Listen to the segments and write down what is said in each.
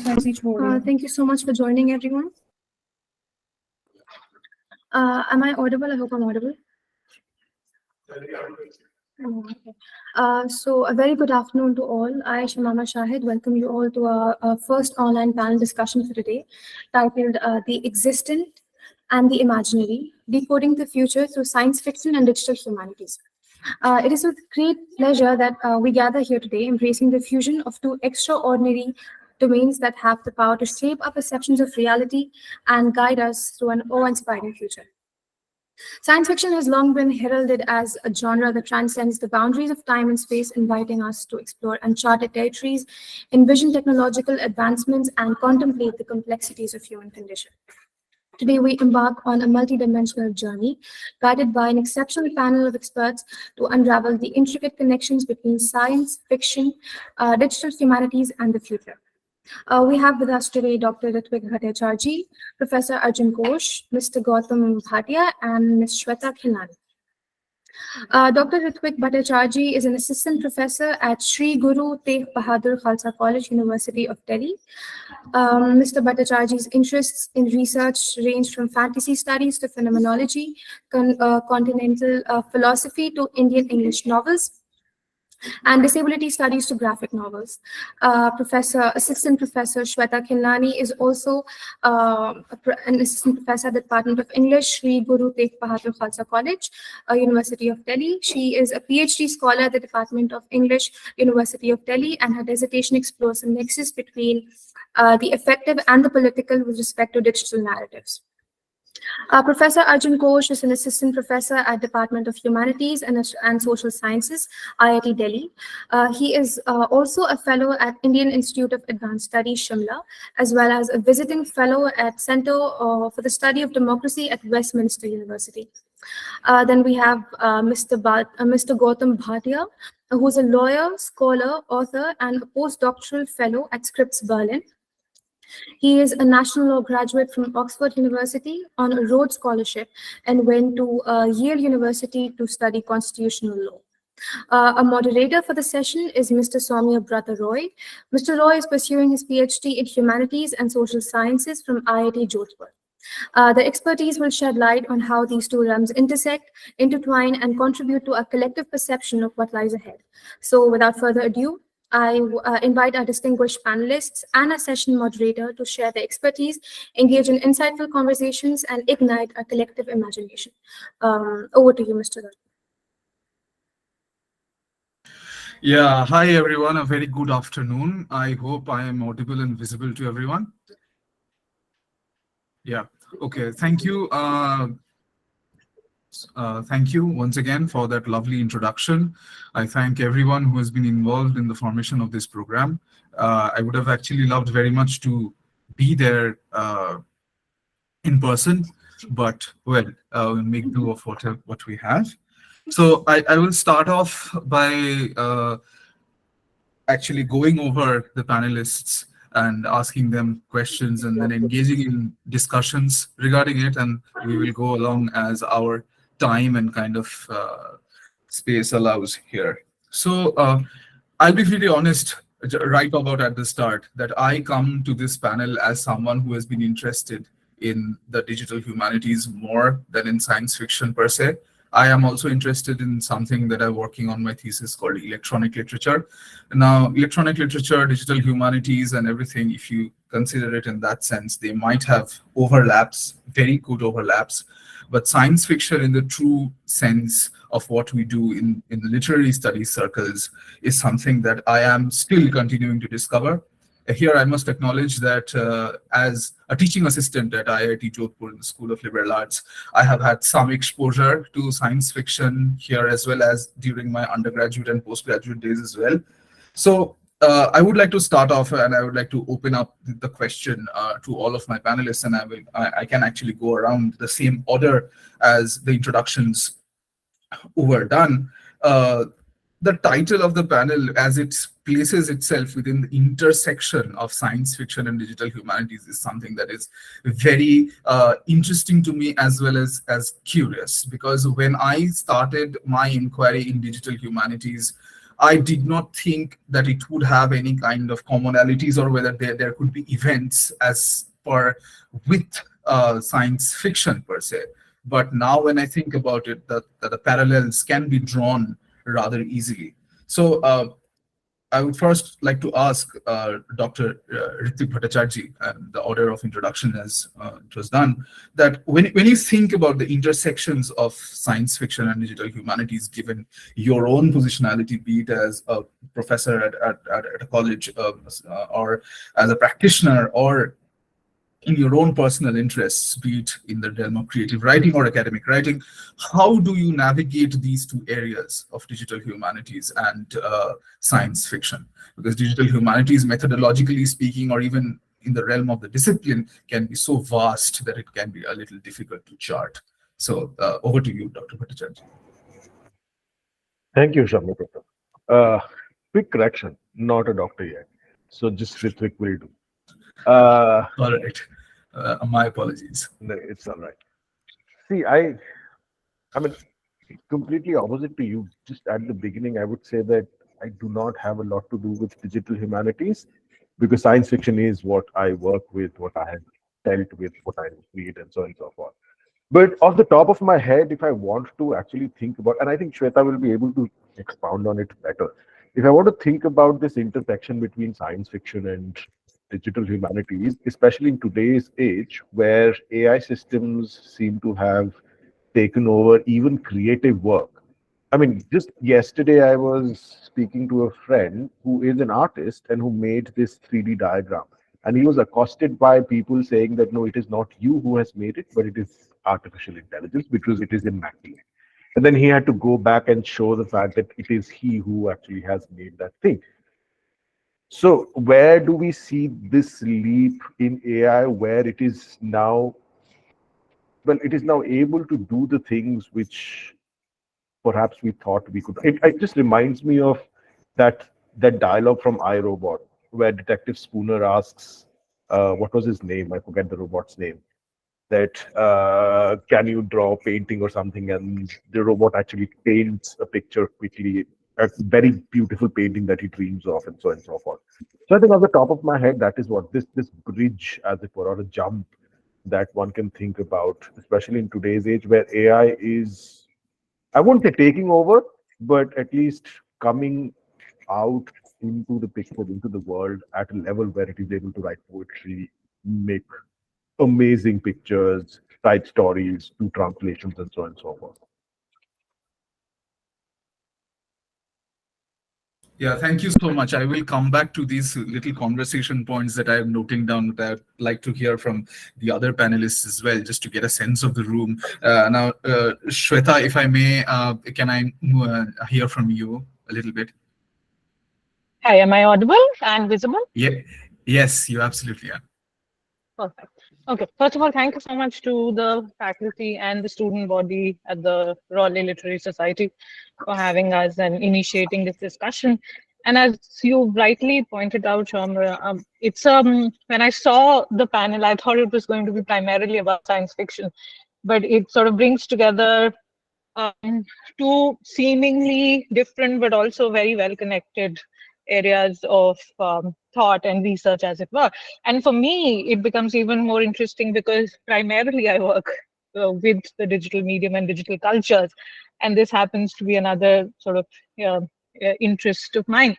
Thank you so much for joining, everyone. Am I audible? I hope I'm audible. So a very good afternoon to all. I, Shamama Shahid, welcome you all to our first online panel discussion for today, titled The Existent and the Imaginary, Decoding the Future Through Science Fiction and Digital Humanities. It is with great pleasure that we gather here today, embracing the fusion of two extraordinary domains that have the power to shape our perceptions of reality and guide us through an awe-inspiring future. Science fiction has long been heralded as a genre that transcends the boundaries of time and space, inviting us to explore uncharted territories, envision technological advancements, and contemplate the complexities of human condition. Today, we embark on a multidimensional journey, guided by an exceptional panel of experts to unravel the intricate connections between science, fiction, digital humanities, and the future. We have with us today Dr. Ritwik Bhattacharjee, Professor Arjun Ghosh, Mr. Gautam Bhatia, and Ms. Shweta Khilani. Dr. Ritwik Bhattacharjee is an assistant professor at Sri Guru Tegh Bahadur Khalsa College, University of Delhi. Mr. Bhattacharjee's interests in research range from fantasy studies to phenomenology, continental philosophy to Indian English novels, and disability studies to graphic novels. Assistant Professor Shweta Khilani is also an assistant professor at the Department of English, Sri Guru Tegh Bahadur Khalsa College, University of Delhi. She is a PhD scholar at the Department of English, University of Delhi, and her dissertation explores the nexus between the effective and the political with respect to digital narratives. Professor Arjun Ghosh is an assistant professor at Department of Humanities and Social Sciences, IIT Delhi. He is also a fellow at Indian Institute of Advanced Studies, Shimla, as well as a visiting fellow at Center for the Study of Democracy at Westminster University. Then we have Mr. Gautam Bhatia, who is a lawyer, scholar, author, and a postdoctoral fellow at Scripps Berlin. He is a National Law graduate from Oxford University on a Rhodes Scholarship and went to Yale University to study constitutional law. A moderator for the session is Mr. Soumya Brata Roy. Mr. Roy is pursuing his PhD in Humanities and Social Sciences from IIT Jodhpur. The expertise will shed light on how these two realms intersect, intertwine, and contribute to a collective perception of what lies ahead. So without further ado, I invite our distinguished panelists and our session moderator to share their expertise, engage in insightful conversations, and ignite our collective imagination. Over to you, Mr. Roy. Yeah, hi everyone, a very good afternoon. I hope I am audible and visible to everyone. Yeah, okay, thank you. Thank you once again for that lovely introduction. I thank everyone who has been involved in the formation of this program. I would have actually loved very much to be there in person, but well, we'll make do of what we have. So I will start off by actually going over the panelists and asking them questions and then engaging in discussions regarding it, and we will go along as our time and kind of space allows here. So I'll be pretty honest right about at the start that I come to this panel as someone who has been interested in the digital humanities more than in science fiction per se. I am also interested in something that I'm working on my thesis called electronic literature. Now, electronic literature, digital humanities, and everything, if you consider it in that sense, they might have overlaps, very good overlaps. But science fiction in the true sense of what we do in literary studies circles is something that I am still continuing to discover. Here, I must acknowledge that as a teaching assistant at IIT Jodhpur in the School of Liberal Arts, I have had some exposure to science fiction here as well as during my undergraduate and postgraduate days as well. So I would like to start off and I would like to open up the question to all of my panelists, and I can actually go around the same order as the introductions were done. The title of the panel, as it places itself within the intersection of science fiction and digital humanities, is something that is very interesting to me as well as curious, because when I started my inquiry in digital humanities, I did not think that it would have any kind of commonalities, or whether there could be events as per with science fiction per se. But now when I think about it, that the parallels can be drawn rather easily. So I would first like to ask Dr. Ritik Bhattacharjee, and the order of introduction as it was done, that when you think about the intersections of science fiction and digital humanities, given your own positionality, be it as a professor at a college, or as a practitioner, or in your own personal interests, be it in the realm of creative writing or academic writing, how do you navigate these two areas of digital humanities and science fiction? Because digital humanities, methodologically speaking, or even in the realm of the discipline, can be so vast that it can be a little difficult to chart. So over to you, Dr. Bhattacharjee. Thank you, Shamita. Uh, Quick correction, not a doctor yet. So just Ritvik will do. All right. My apologies. No, it's all right. See, I mean, completely opposite to you. Just at the beginning, I would say that I do not have a lot to do with digital humanities because science fiction is what I work with, what I have dealt with, what I read, and so on and so forth. But off the top of my head, if I want to actually think about, and I think Shweta will be able to expound on it better. If I want to think about this intersection between science fiction and digital humanities, especially in today's age where AI systems seem to have taken over even creative work. I mean, just yesterday I was speaking to a friend who is an artist and who made this 3D diagram. And he was accosted by people saying that no, it is not you who has made it, but it is artificial intelligence because it is in Mackie. And then he had to go back and show the fact that it is he who actually has made that thing. So, where do we see this leap in AI where it is now, well, it is now able to do the things which perhaps we thought we could. It just reminds me of that dialogue from iRobot, where Detective Spooner asks, what was his name? I forget the robot's name. That can you draw a painting or something, and the robot actually paints a picture quickly, a very beautiful painting that he dreams of, and so on and so forth. So I think, off the top of my head, that is what this bridge, as it were, or a jump that one can think about, especially in today's age where AI is, I won't say taking over, but at least coming out into the picture, into the world at a level where it is able to write poetry, make amazing pictures, write stories, do translations, and so on and so forth. Yeah, thank you so much. I will come back to these little conversation points that I'm noting down that I'd like to hear from the other panelists as well, just to get a sense of the room. Now, Shweta, if I may, can I hear from you a little bit? Hi, am I audible and visible? Yeah, yes, you absolutely are. Perfect. Okay. First of all, thank you so much to the faculty and the student body at the Raleigh Literary Society for having us and initiating this discussion. And as you rightly pointed out, Shamra, it's when I saw the panel, I thought it was going to be primarily about science fiction, but it sort of brings together um, two seemingly different but also very well connected areas of thought and research, as it were. And for me, it becomes even more interesting because primarily I work with the digital medium and digital cultures, and this happens to be another sort of uh, interest of mine.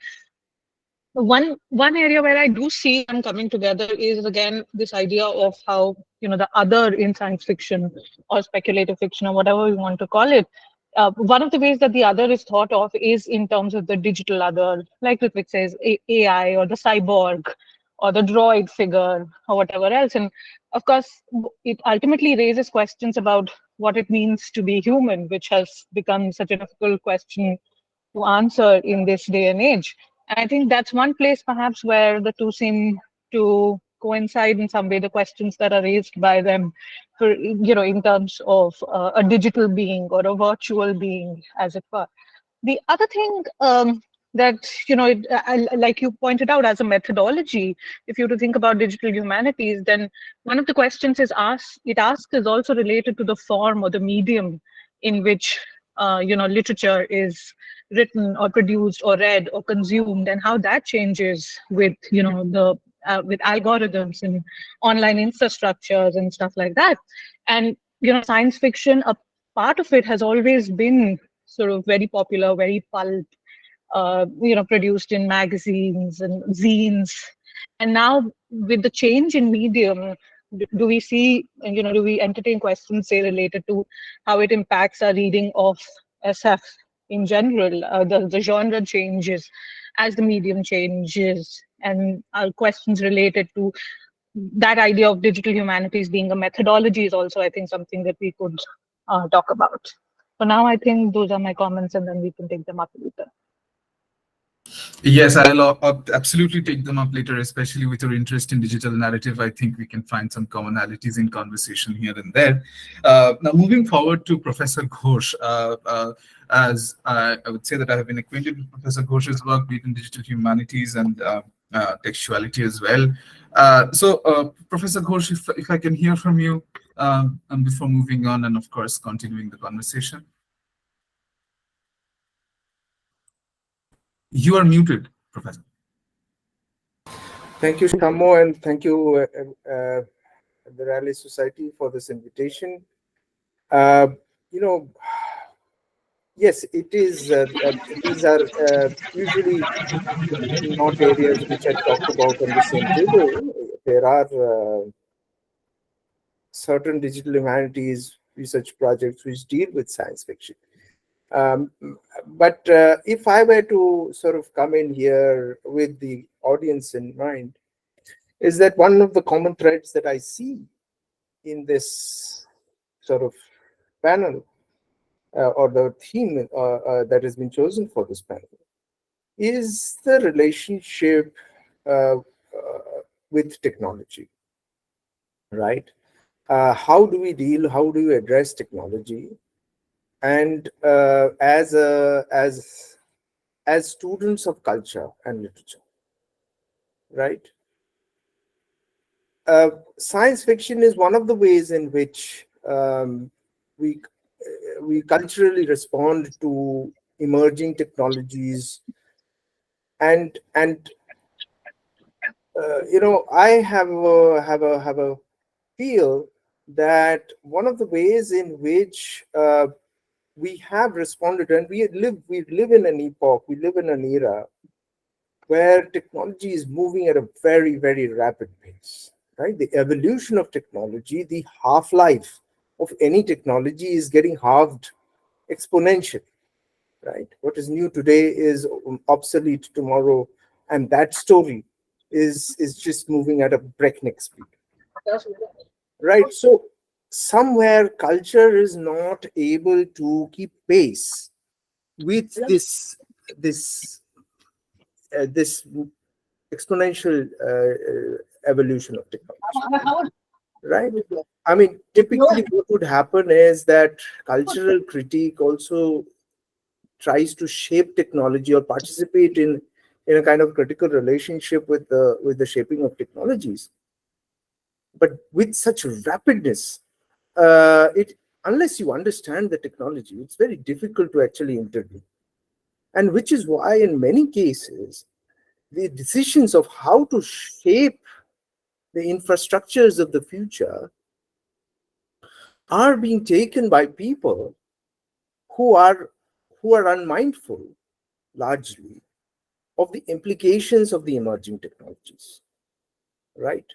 One area where I do see them coming together is again this idea of how the other in science fiction or speculative fiction or whatever we want to call it. One of the ways that the other is thought of is in terms of the digital other, like Ritvik says, AI or the cyborg or the droid figure or whatever else. And of course, it ultimately raises questions about what it means to be human, which has become such a difficult question to answer in this day and age. And I think that's one place perhaps where the two seem to coincide in some way, the questions that are raised by them for, in terms of a digital being or a virtual being, as it were. The other thing that, like you pointed out as a methodology, if you were to think about digital humanities, then one of the questions it asks is also related to the form or the medium in which, literature is written or produced or read or consumed, and how that changes with the with algorithms and online infrastructures and stuff like that. And science fiction, a part of it has always been sort of very popular, very pulp, produced in magazines and zines. And now with the change in medium, do we see, do we entertain questions, say, related to how it impacts our reading of SF in general? The genre changes as the medium changes, and questions related to that idea of digital humanities being a methodology is also, I think, something that we could talk about. For now, I think those are my comments, and then we can take them up later. Yes, I'll absolutely take them up later, especially with your interest in digital narrative. I think we can find some commonalities in conversation here and there. Now, moving forward to Professor Ghosh, as I would say that I have been acquainted with Professor Ghosh's work, be it in digital humanities and textuality as well. Professor Ghosh, if I can hear from you and before moving on and, of course, continuing the conversation. You are muted, Professor. Thank you, Shamo, and thank you, the Raleigh Society, for this invitation. Yes, it is. These are usually not areas which are talked about on the same table. There are certain digital humanities research projects which deal with science fiction. But if I were to sort of come in here with the audience in mind, is that one of the common threads that I see in this sort of panel or the theme that has been chosen for this panel is the relationship with technology, right? How do we deal, how do we address technology? And as students of culture and literature, right? Science fiction is one of the ways in which we culturally respond to emerging technologies, and I have a feel that one of the ways in which we have responded, and we live in an epoch, we live in an era where technology is moving at a very, very rapid pace, right? The evolution of technology, the half-life of any technology is getting halved exponentially, right? What is new today is obsolete tomorrow, and that story is just moving at a breakneck speed, right? So somewhere culture is not able to keep pace with this exponential evolution of technology, right? I mean, typically what would happen is that cultural critique also tries to shape technology or participate in a kind of critical relationship with the shaping of technologies. But with such rapidness, unless you understand the technology, it's very difficult to actually intervene. And which is why in many cases, the decisions of how to shape the infrastructures of the future are being taken by people who are unmindful, largely, of the implications of the emerging technologies, right?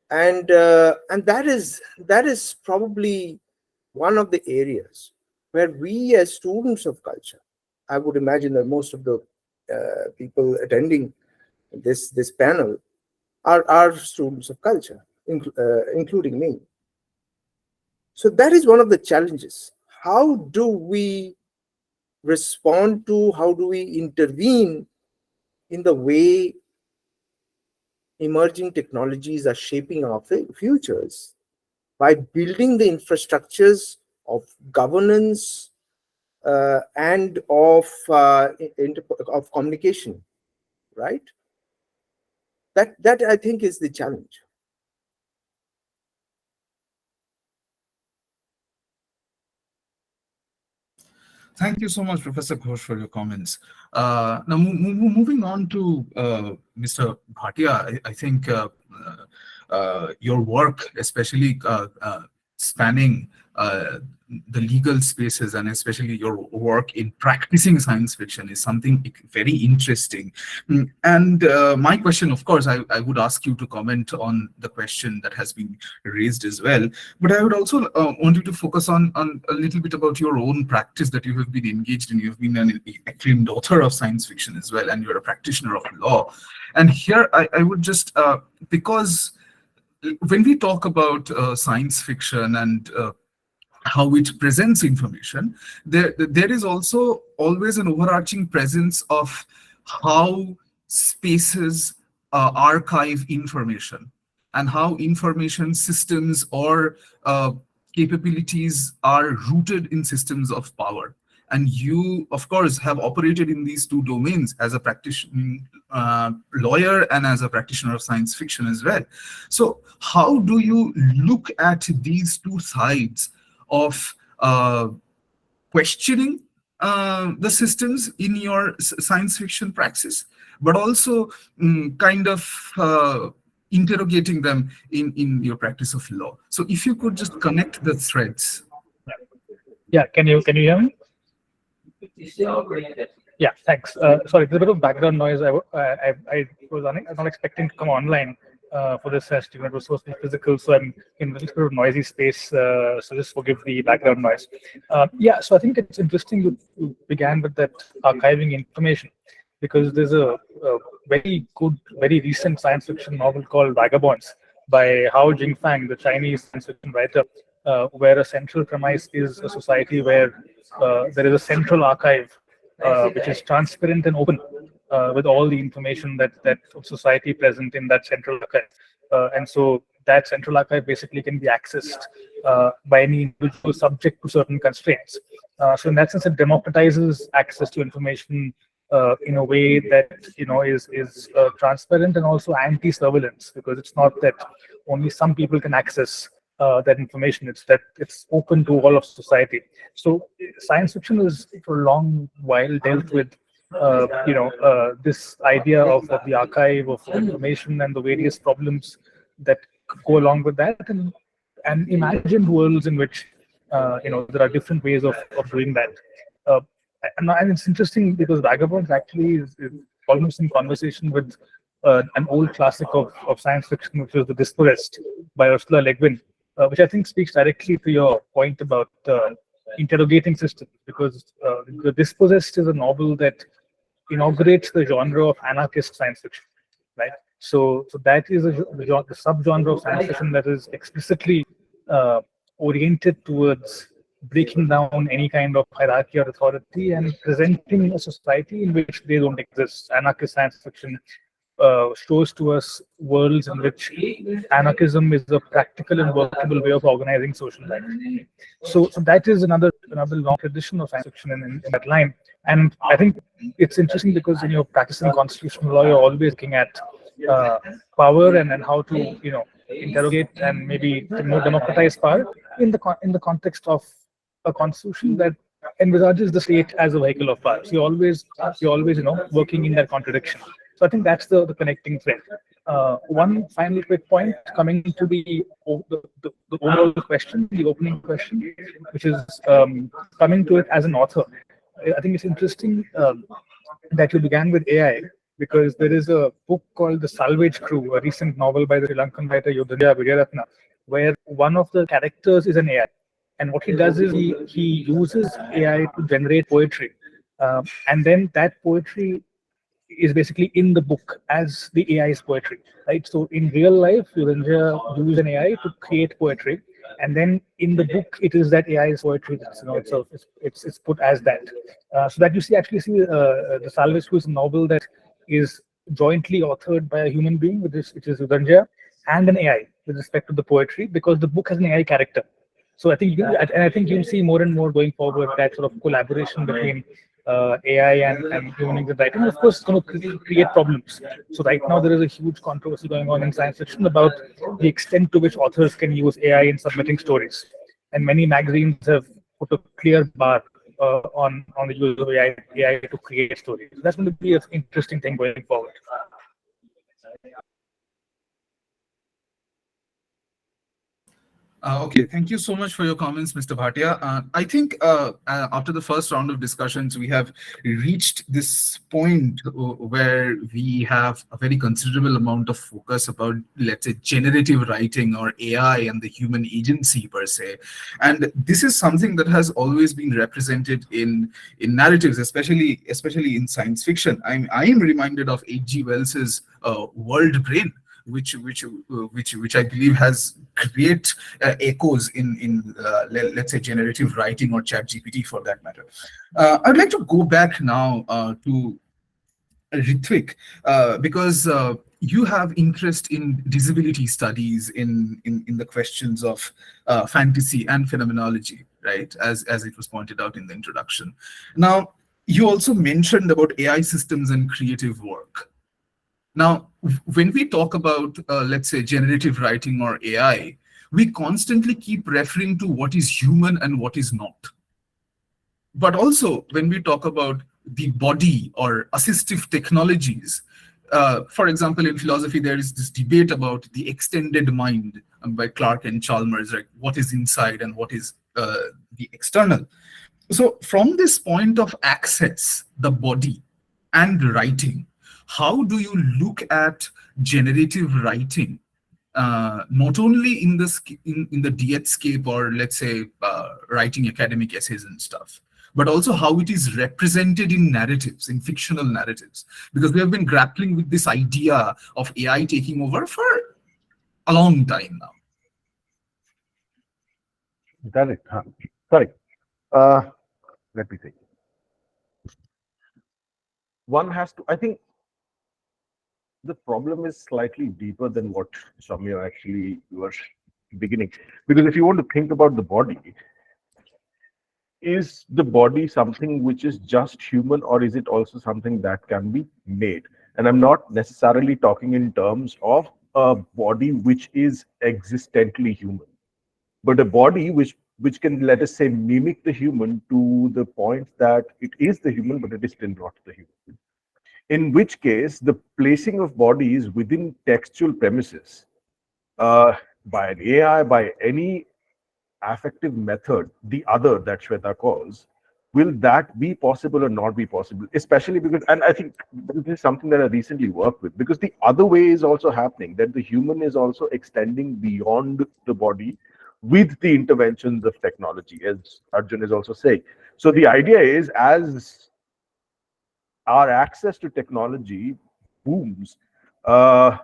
And that is probably one of the areas where we, as students of culture, I would imagine that most of the people attending this panel are students of culture, including me. So that is one of the challenges. How do we respond to, how do we intervene in the way emerging technologies are shaping our futures by building the infrastructures of governance and of communication, right? That I think is the challenge. Thank you so much, Professor Ghosh, for your comments. Now, moving on to Mr. Bhatia, I think your work, especially spanning the legal spaces and especially your work in practicing science fiction is something very interesting. And my question, of course, I would ask you to comment on the question that has been raised as well. But I would also want you to focus on a little bit about your own practice that you have been engaged in. You've been an acclaimed author of science fiction as well, and you're a practitioner of law. And here I would just, because when we talk about science fiction and how it presents information, there is also always an overarching presence of how spaces archive information and how information systems or capabilities are rooted in systems of power. And you, of course, have operated in these two domains as a practitioner, lawyer, and as a practitioner of science fiction as well. So how do you look at these two sides of questioning the systems in your science fiction praxis, but also kind of interrogating them in your practice of law? So if you could just connect the threads. Yeah, can you hear me? Yeah, thanks. Sorry, there's a bit of background noise. I was not expecting to come online for this session. It was supposed to be physical, so I'm in a little bit of noisy space. So just forgive the background noise. Yeah, so I think it's interesting you began with that archiving information, because there's a very good, very recent science fiction novel called Vagabonds by Hao Jingfang, the Chinese science fiction writer, where a central premise is a society where there is a central archive which is transparent and open with all the information that of society present in that central archive. And so that central archive basically can be accessed by any individual subject to certain constraints. So in that sense, it democratizes access to information in a way that is transparent and also anti-surveillance, because it's not that only some people can access that information. It's that it's open to all of society. So science fiction has for a long while dealt with this idea of the archive of information and the various problems that go along with that, and imagined worlds in which there are different ways of doing that. And it's interesting because Vagabonds actually is almost in conversation with an old classic of science fiction, which was The Dispossessed by Ursula Le Guin, which I think speaks directly to your point about interrogating systems, because The Dispossessed is a novel that inaugurates the genre of anarchist science fiction, right? So that is the subgenre of science fiction that is explicitly oriented towards breaking down any kind of hierarchy or authority and presenting a society in which they don't exist. Anarchist science fiction shows to us worlds in which anarchism is a practical and workable way of organizing social life. So that is another long tradition of science fiction in that line. And I think it's interesting because in your practicing constitutional law, you're always looking at power and how to interrogate and maybe democratize power in the context of a constitution that envisages the state as a vehicle of power. So you're always working in that contradiction. So I think that's the connecting thread. One final quick point coming to the overall question, the opening question, which is coming to it as an author. I think it's interesting that you began with AI, because there is a book called The Salvage Crew, a recent novel by the Sri Lankan writer Yudhaya Vijayaratna, where one of the characters is an AI. And what he does is he uses AI to generate poetry. And then that poetry is basically in the book as the AI's poetry, right? So in real life, Yudhaya uses an AI to create poetry. And then in the book, it is that AI's poetry that's, it's put as that. So that you actually see The Salvage Crew is a novel that is jointly authored by a human being, which is Yudhaya, and an AI with respect to the poetry, because the book has an AI character. So I think you'll see more and more going forward that sort of collaboration between AI and human beings in writing. And of course, it's going to create problems. So right now there is a huge controversy going on in science fiction about the extent to which authors can use AI in submitting stories. And many magazines have put a clear bar on the use of AI to create stories. That's going to be an interesting thing going forward. Okay, thank you so much for your comments, Mr. Bhatia. I think after the first round of discussions, we have reached this point where we have a very considerable amount of focus about, let's say, generative writing or AI and the human agency per se. And this is something that has always been represented in narratives, especially in science fiction. I am reminded of H.G. Wells's World Brain, which I believe has great echoes in let's say generative writing or chat GPT for that matter. I'd like to go back now to Ritvik, because you have interest in disability studies in the questions of fantasy and phenomenology, right? As it was pointed out in the introduction. Now, you also mentioned about AI systems and creative work. Now, when we talk about, let's say, generative writing or AI, we constantly keep referring to what is human and what is not. But also, when we talk about the body or assistive technologies, for example, in philosophy, there is this debate about the extended mind by Clark and Chalmers, like what is inside and what is the external. So from this point of access, the body and writing, how do you look at generative writing, not only in the DHscape or let's say writing academic essays and stuff, but also how it is represented in narratives, in fictional narratives? Because we have been grappling with this idea of AI taking over for a long time now. Got it. Sorry. Let me think. One has to, I think the problem is slightly deeper than what Soumya actually was beginning. Because if you want to think about the body, is the body something which is just human, or is it also something that can be made? And I'm not necessarily talking in terms of a body which is existently human, but a body which can, let us say, mimic the human to the point that it is the human, but it is still not the human. In which case, the placing of bodies within textual premises by an AI, by any affective method, the other that Shweta calls, will that be possible or not be possible? Especially because, and I think this is something that I recently worked with, because the other way is also happening, that the human is also extending beyond the body with the interventions of technology, as Arjun is also saying. So the idea is, as our access to technology booms, the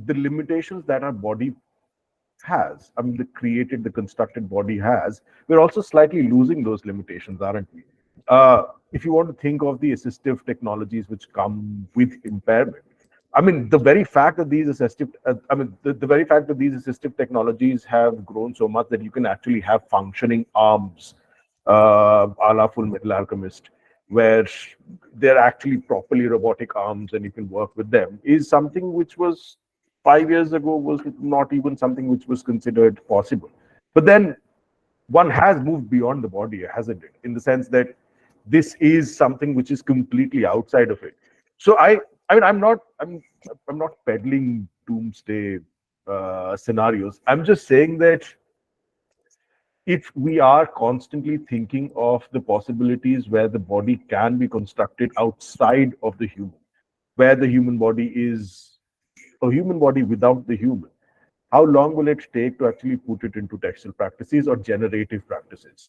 limitations that our body has, I mean, the constructed body has, we're also slightly losing those limitations, aren't we? If you want to think of the assistive technologies which come with impairment, I mean, the very fact that these assistive, the very fact that these assistive technologies have grown so much that you can actually have functioning arms, a la Full Metal Alchemist, where they're actually properly robotic arms and you can work with them, is something which was 5 years ago was not even something which was considered possible. But then one has moved beyond the body, hasn't it? In the sense that this is something which is completely outside of it. So I mean, I'm not peddling doomsday scenarios. I'm just saying that if we are constantly thinking of the possibilities where the body can be constructed outside of the human, where the human body is a human body without the human, how long will it take to actually put it into textual practices or generative practices?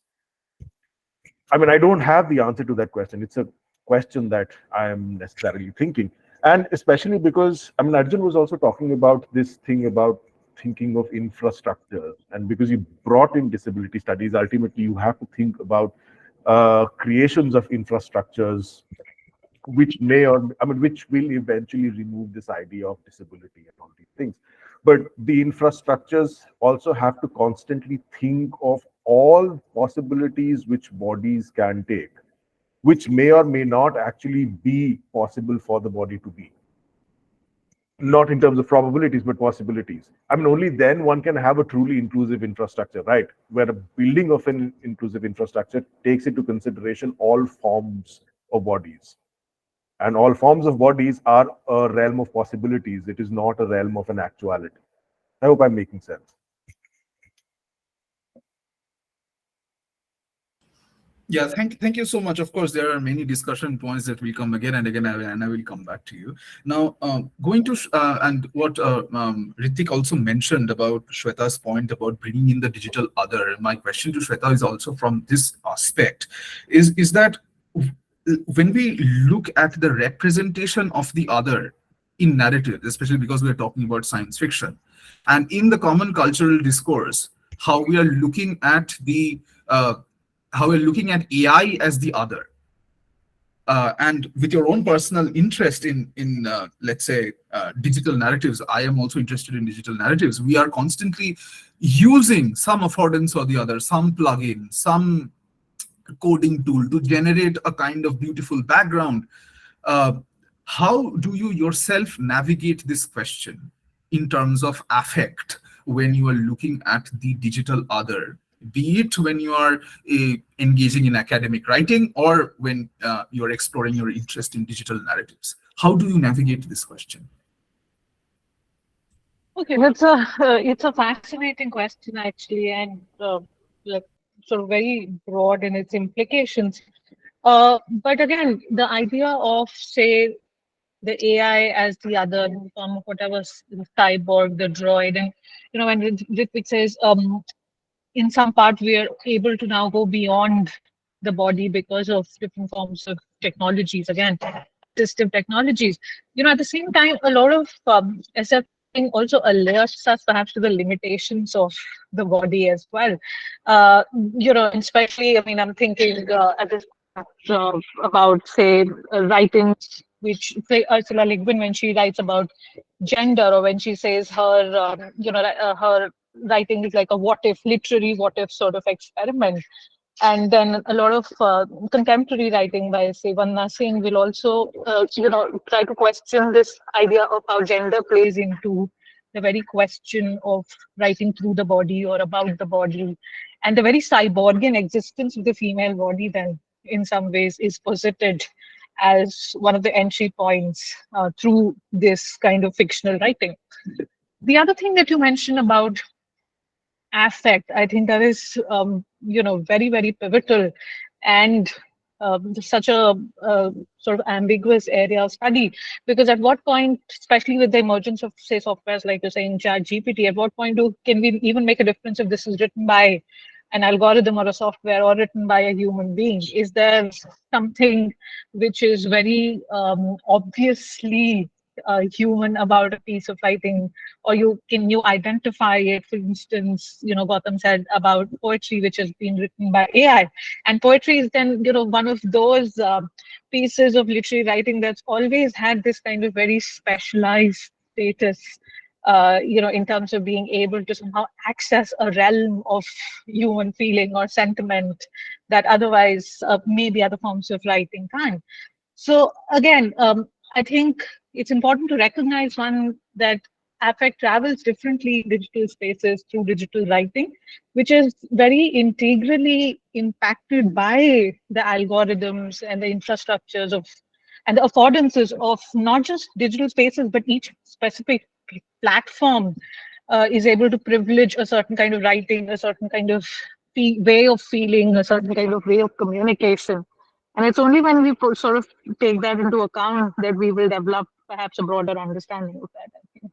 I mean, I don't have the answer to that question. It's a question that I am necessarily thinking. And especially because, I mean, Arjun was also talking about this thing about thinking of infrastructure. And because you brought in disability studies, ultimately you have to think about creations of infrastructures which may or, I mean, which will eventually remove this idea of disability and all these things. But the infrastructures also have to constantly think of all possibilities which bodies can take, which may or may not actually be possible for the body to be. not in terms of probabilities, but possibilities. I mean, only then one can have a truly inclusive infrastructure, right? Where a building of an inclusive infrastructure takes into consideration all forms of bodies. And all forms of bodies are a realm of possibilities. It is not a realm of an actuality. I hope I'm making sense. Yeah, thank you so much. Of course, there are many discussion points that will come again and again, and I will come back to you. Now, going to and what Ritik also mentioned about Shweta's point about bringing in the digital other. My question to Shweta is also from this aspect: is that when we look at the representation of the other in narrative, especially because we are talking about science fiction, and in the common cultural discourse, how we are looking at the how we're looking at AI as the other. And with your own personal interest in let's say, digital narratives, I am also interested in digital narratives. We are constantly using some affordance or the other, some plugin, some coding tool to generate a kind of beautiful background. How do you yourself navigate this question in terms of affect when you are looking at the digital other? Be it when you are engaging in academic writing or when you are exploring your interest in digital narratives. How do you navigate this question? Okay, it's a fascinating question actually, and like sort of very broad in its implications. But again, the idea of, say, the AI as the other in the form of whatever cyborg, the droid, and when Ritvik says, in some part we are able to now go beyond the body because of different forms of technologies. Again, assistive technologies. At the same time, a lot of SF also alerts us perhaps to the limitations of the body as well. Especially, I mean, I'm thinking at this about, say, writings which, say, Ursula Le Guin, when she writes about gender, or when she says her, her writing is like a literary what if sort of experiment. And then a lot of contemporary writing by, say, Vanna Singh will also, try to question this idea of how gender plays into the very question of writing through the body or about the body. And the very cyborgian existence of the female body then, in some ways, is posited as one of the entry points through this kind of fictional writing. The other thing that you mentioned about affect, I think that is, very, very pivotal, and such a sort of ambiguous area of study. Because at what point, especially with the emergence of, say, softwares like you're saying ChatGPT, at what point can we even make a difference if this is written by an algorithm or a software or written by a human being? Is there something which is very obviously human about a piece of writing, or can you identify it? For instance, Gautam said about poetry which has been written by AI, and poetry is then one of those pieces of literary writing that's always had this kind of very specialized status, in terms of being able to somehow access a realm of human feeling or sentiment that otherwise maybe other forms of writing can't. So again, I think it's important to recognize, one, that affect travels differently in digital spaces through digital writing, which is very integrally impacted by the algorithms and the infrastructures of and the affordances of not just digital spaces, but each specific platform is able to privilege a certain kind of writing, a certain kind of way of feeling, a certain kind of way of communication. And it's only when we sort of take that into account that we will develop perhaps a broader understanding of that, I think.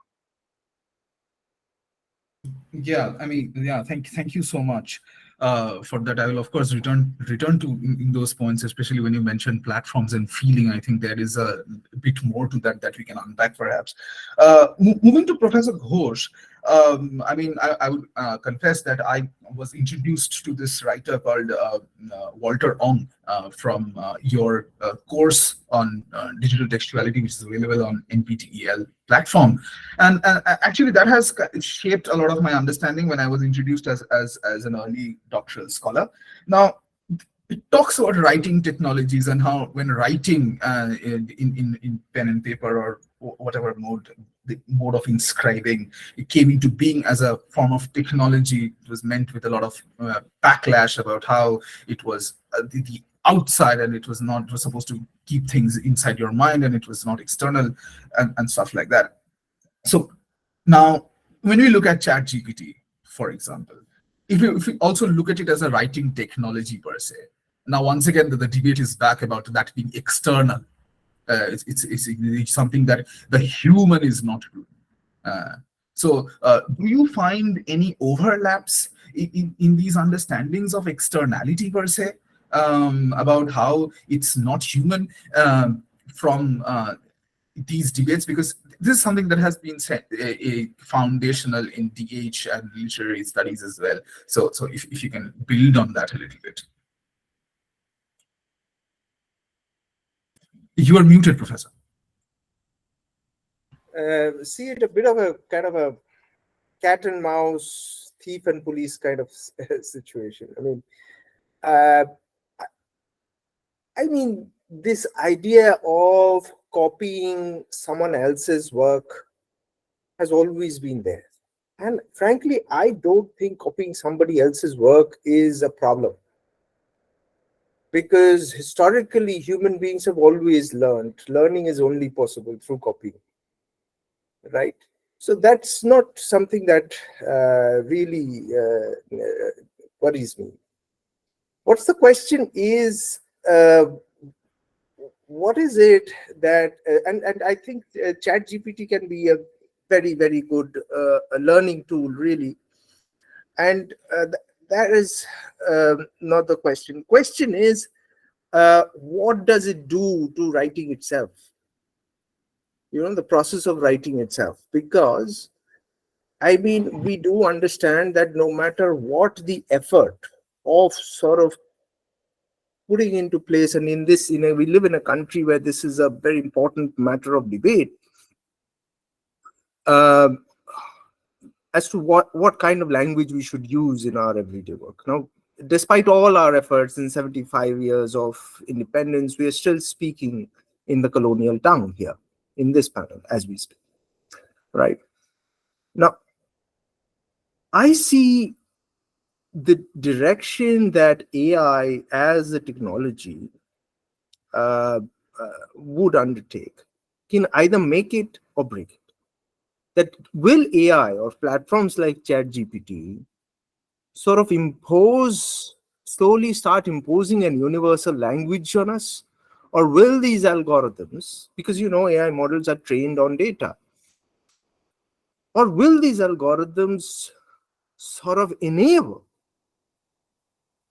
Yeah, I mean, yeah, thank you so much for that. I will of course return to in those points, especially when you mentioned platforms and feeling. I think there is a bit more to that we can unpack perhaps. Moving to Professor Ghosh, I mean, I would confess that I was introduced to this writer called Walter Ong from your course on digital textuality, which is available on NPTEL platform. And actually, that has shaped a lot of my understanding when I was introduced as an early doctoral scholar. Now, it talks about writing technologies and how when writing in pen and paper or whatever mode, the mode of inscribing, it came into being as a form of technology. It was meant with a lot of backlash about how it was the outside, and it was not, it was supposed to keep things inside your mind, and it was not external, and stuff like that. So now when we look at ChatGPT, for example, if we also look at it as a writing technology per se, now once again the debate is back about that being external. It's something that the human is not doing. So do you find any overlaps in these understandings of externality per se, about how it's not human, from these debates? Because this is something that has been said, a foundational in DH and literary studies as well. So if you can build on that a little bit. You are muted, Professor. See it a bit of a kind of a cat and mouse, thief and police kind of situation. I mean, this idea of copying someone else's work has always been there. And frankly, I don't think copying somebody else's work is a problem. Because historically, human beings have always learned. Learning is only possible through copying. Right? So that's not something that really worries me. What's the question is, what is it that, and I think ChatGPT can be a very, very good learning tool, really. And that is not the question. Question is, what does it do to writing itself? You know, the process of writing itself. Because, I mean, we do understand that no matter what the effort of sort of putting into place, and in this, you know, we live in a country where this is a very important matter of debate, as to what kind of language we should use in our everyday work. Now, despite all our efforts in 75 years of independence, we are still speaking in the colonial tongue here in this panel as we speak. Right? Now, I see the direction that AI as a technology would undertake can either make it or break it. That will AI or platforms like ChatGPT sort of slowly start imposing an universal language on us? Or will these algorithms, because you know AI models are trained on data, or will these algorithms sort of enable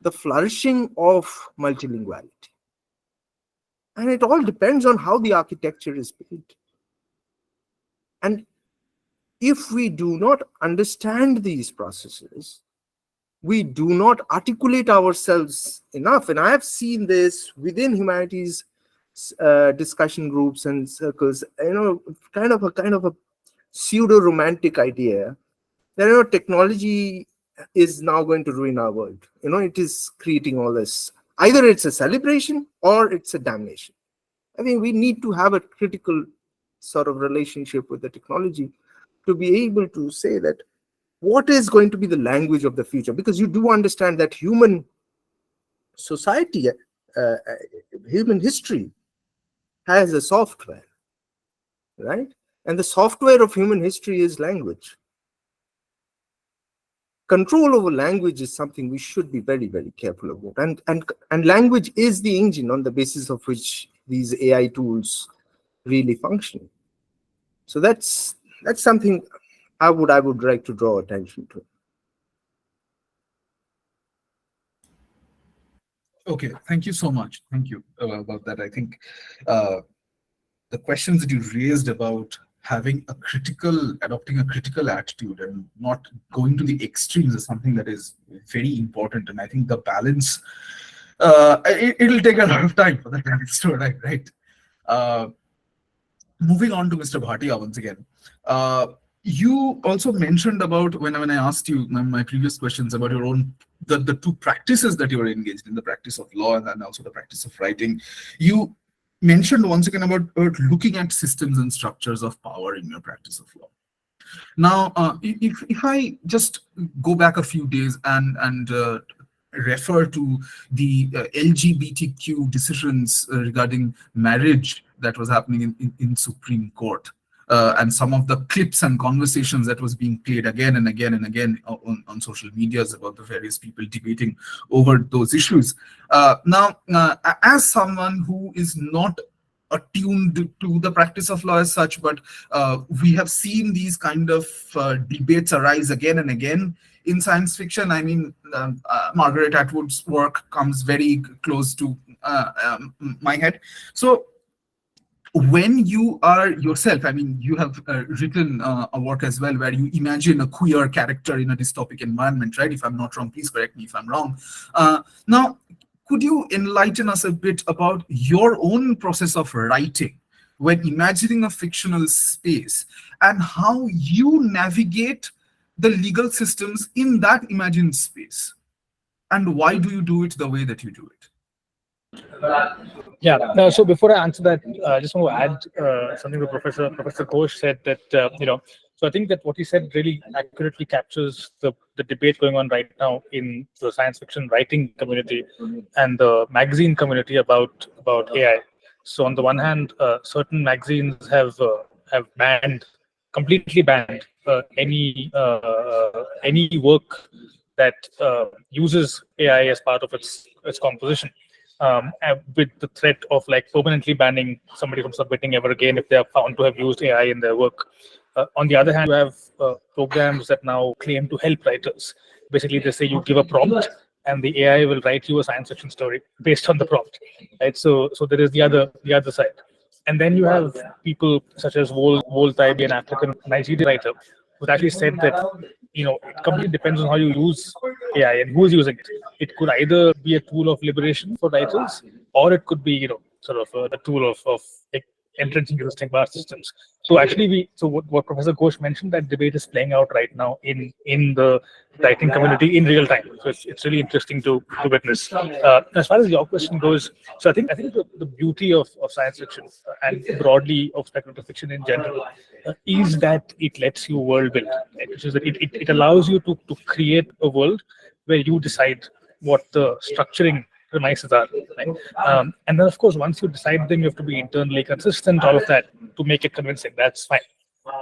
the flourishing of multilinguality? And it all depends on how the architecture is built. And if we do not understand these processes, we do not articulate ourselves enough. And I have seen this within humanities discussion groups and circles, you know, kind of a pseudo-romantic idea that, you know, technology is now going to ruin our world. You know, it is creating all this. Either it's a celebration or it's a damnation. I mean, we need to have a critical sort of relationship with the technology to be able to say that what is going to be the language of the future? Because you do understand that human society, human history has a software, right? And the software of human history is language. Control over language is something we should be very, very careful about. And language is the engine on the basis of which these AI tools really function. So that's something I would like to draw attention to. Okay, thank you so much. Thank you about that. I think the questions that you raised about adopting a critical attitude and not going to the extremes is something that is very important. And I think the balance, it'll take a lot of time for that balance to arrive, right? Moving on to Mr. Bhatia once again. you also mentioned about when I asked you my previous questions about your own the two practices that you are engaged in, the practice of law and then also the practice of writing. You mentioned once again about looking at systems and structures of power in your practice of law. Now, if I just go back a few days and refer to the LGBTQ decisions regarding marriage that was happening in Supreme Court, and some of the clips and conversations that was being played again and again and again on social medias about the various people debating over those issues. Now, as someone who is not attuned to the practice of law as such, but we have seen these kind of debates arise again and again in science fiction. I mean, Margaret Atwood's work comes very close to my head. So when you are yourself, I mean, you have written a work as well where you imagine a queer character in a dystopic environment, right? If I'm not wrong, please correct me if I'm wrong. Now, could you enlighten us a bit about your own process of writing when imagining a fictional space and how you navigate the legal systems in that imagined space? And why do you do it the way that you do it? Yeah. No, so before I answer that, I just want to add something that Professor Ghosh said that, so I think that what he said really accurately captures the debate going on right now in the science fiction writing community and the magazine community about AI. So on the one hand, certain magazines have completely banned any work that uses AI as part of its composition. With the threat of like permanently banning somebody from submitting ever again if they are found to have used AI in their work. On the other hand, you have programs that now claim to help writers. Basically, they say you give a prompt and the AI will write you a science fiction story based on the prompt, right? So there is the other side. And then you have people such as Wole Taibi, an African Nigerian writer, who actually said that it completely depends on how you use AI and who is using it. It could either be a tool of liberation for writers, or it could be sort of a tool of entrenching existing bar systems. So actually, what Professor Ghosh mentioned, that debate is playing out right now in the writing community in real time. So it's really interesting to witness. As far as your question goes, so I think the beauty of science fiction and broadly of speculative fiction in general is that it lets you world build, right? Which is that it allows you to create a world where you decide what the structuring premises are, right? And then of course, once you decide them, you have to be internally consistent, all of that, to make it convincing. That's fine.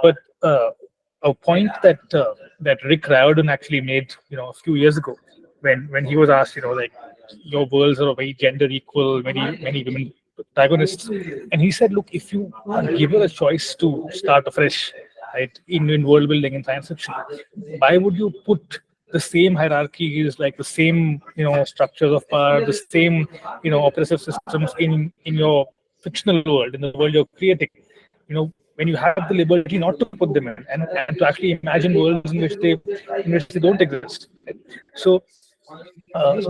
But a point that Rick Riordan actually made, a few years ago, when he was asked, like, your worlds are very gender equal, many women protagonists, and he said, look, if you are given a choice to start afresh, right, in world building in science fiction, why would you put the same hierarchies, like the same structures of power, the same oppressive systems in your fictional world, in the world you're creating, when you have the liberty not to put them in and to actually imagine worlds in which they don't exist. So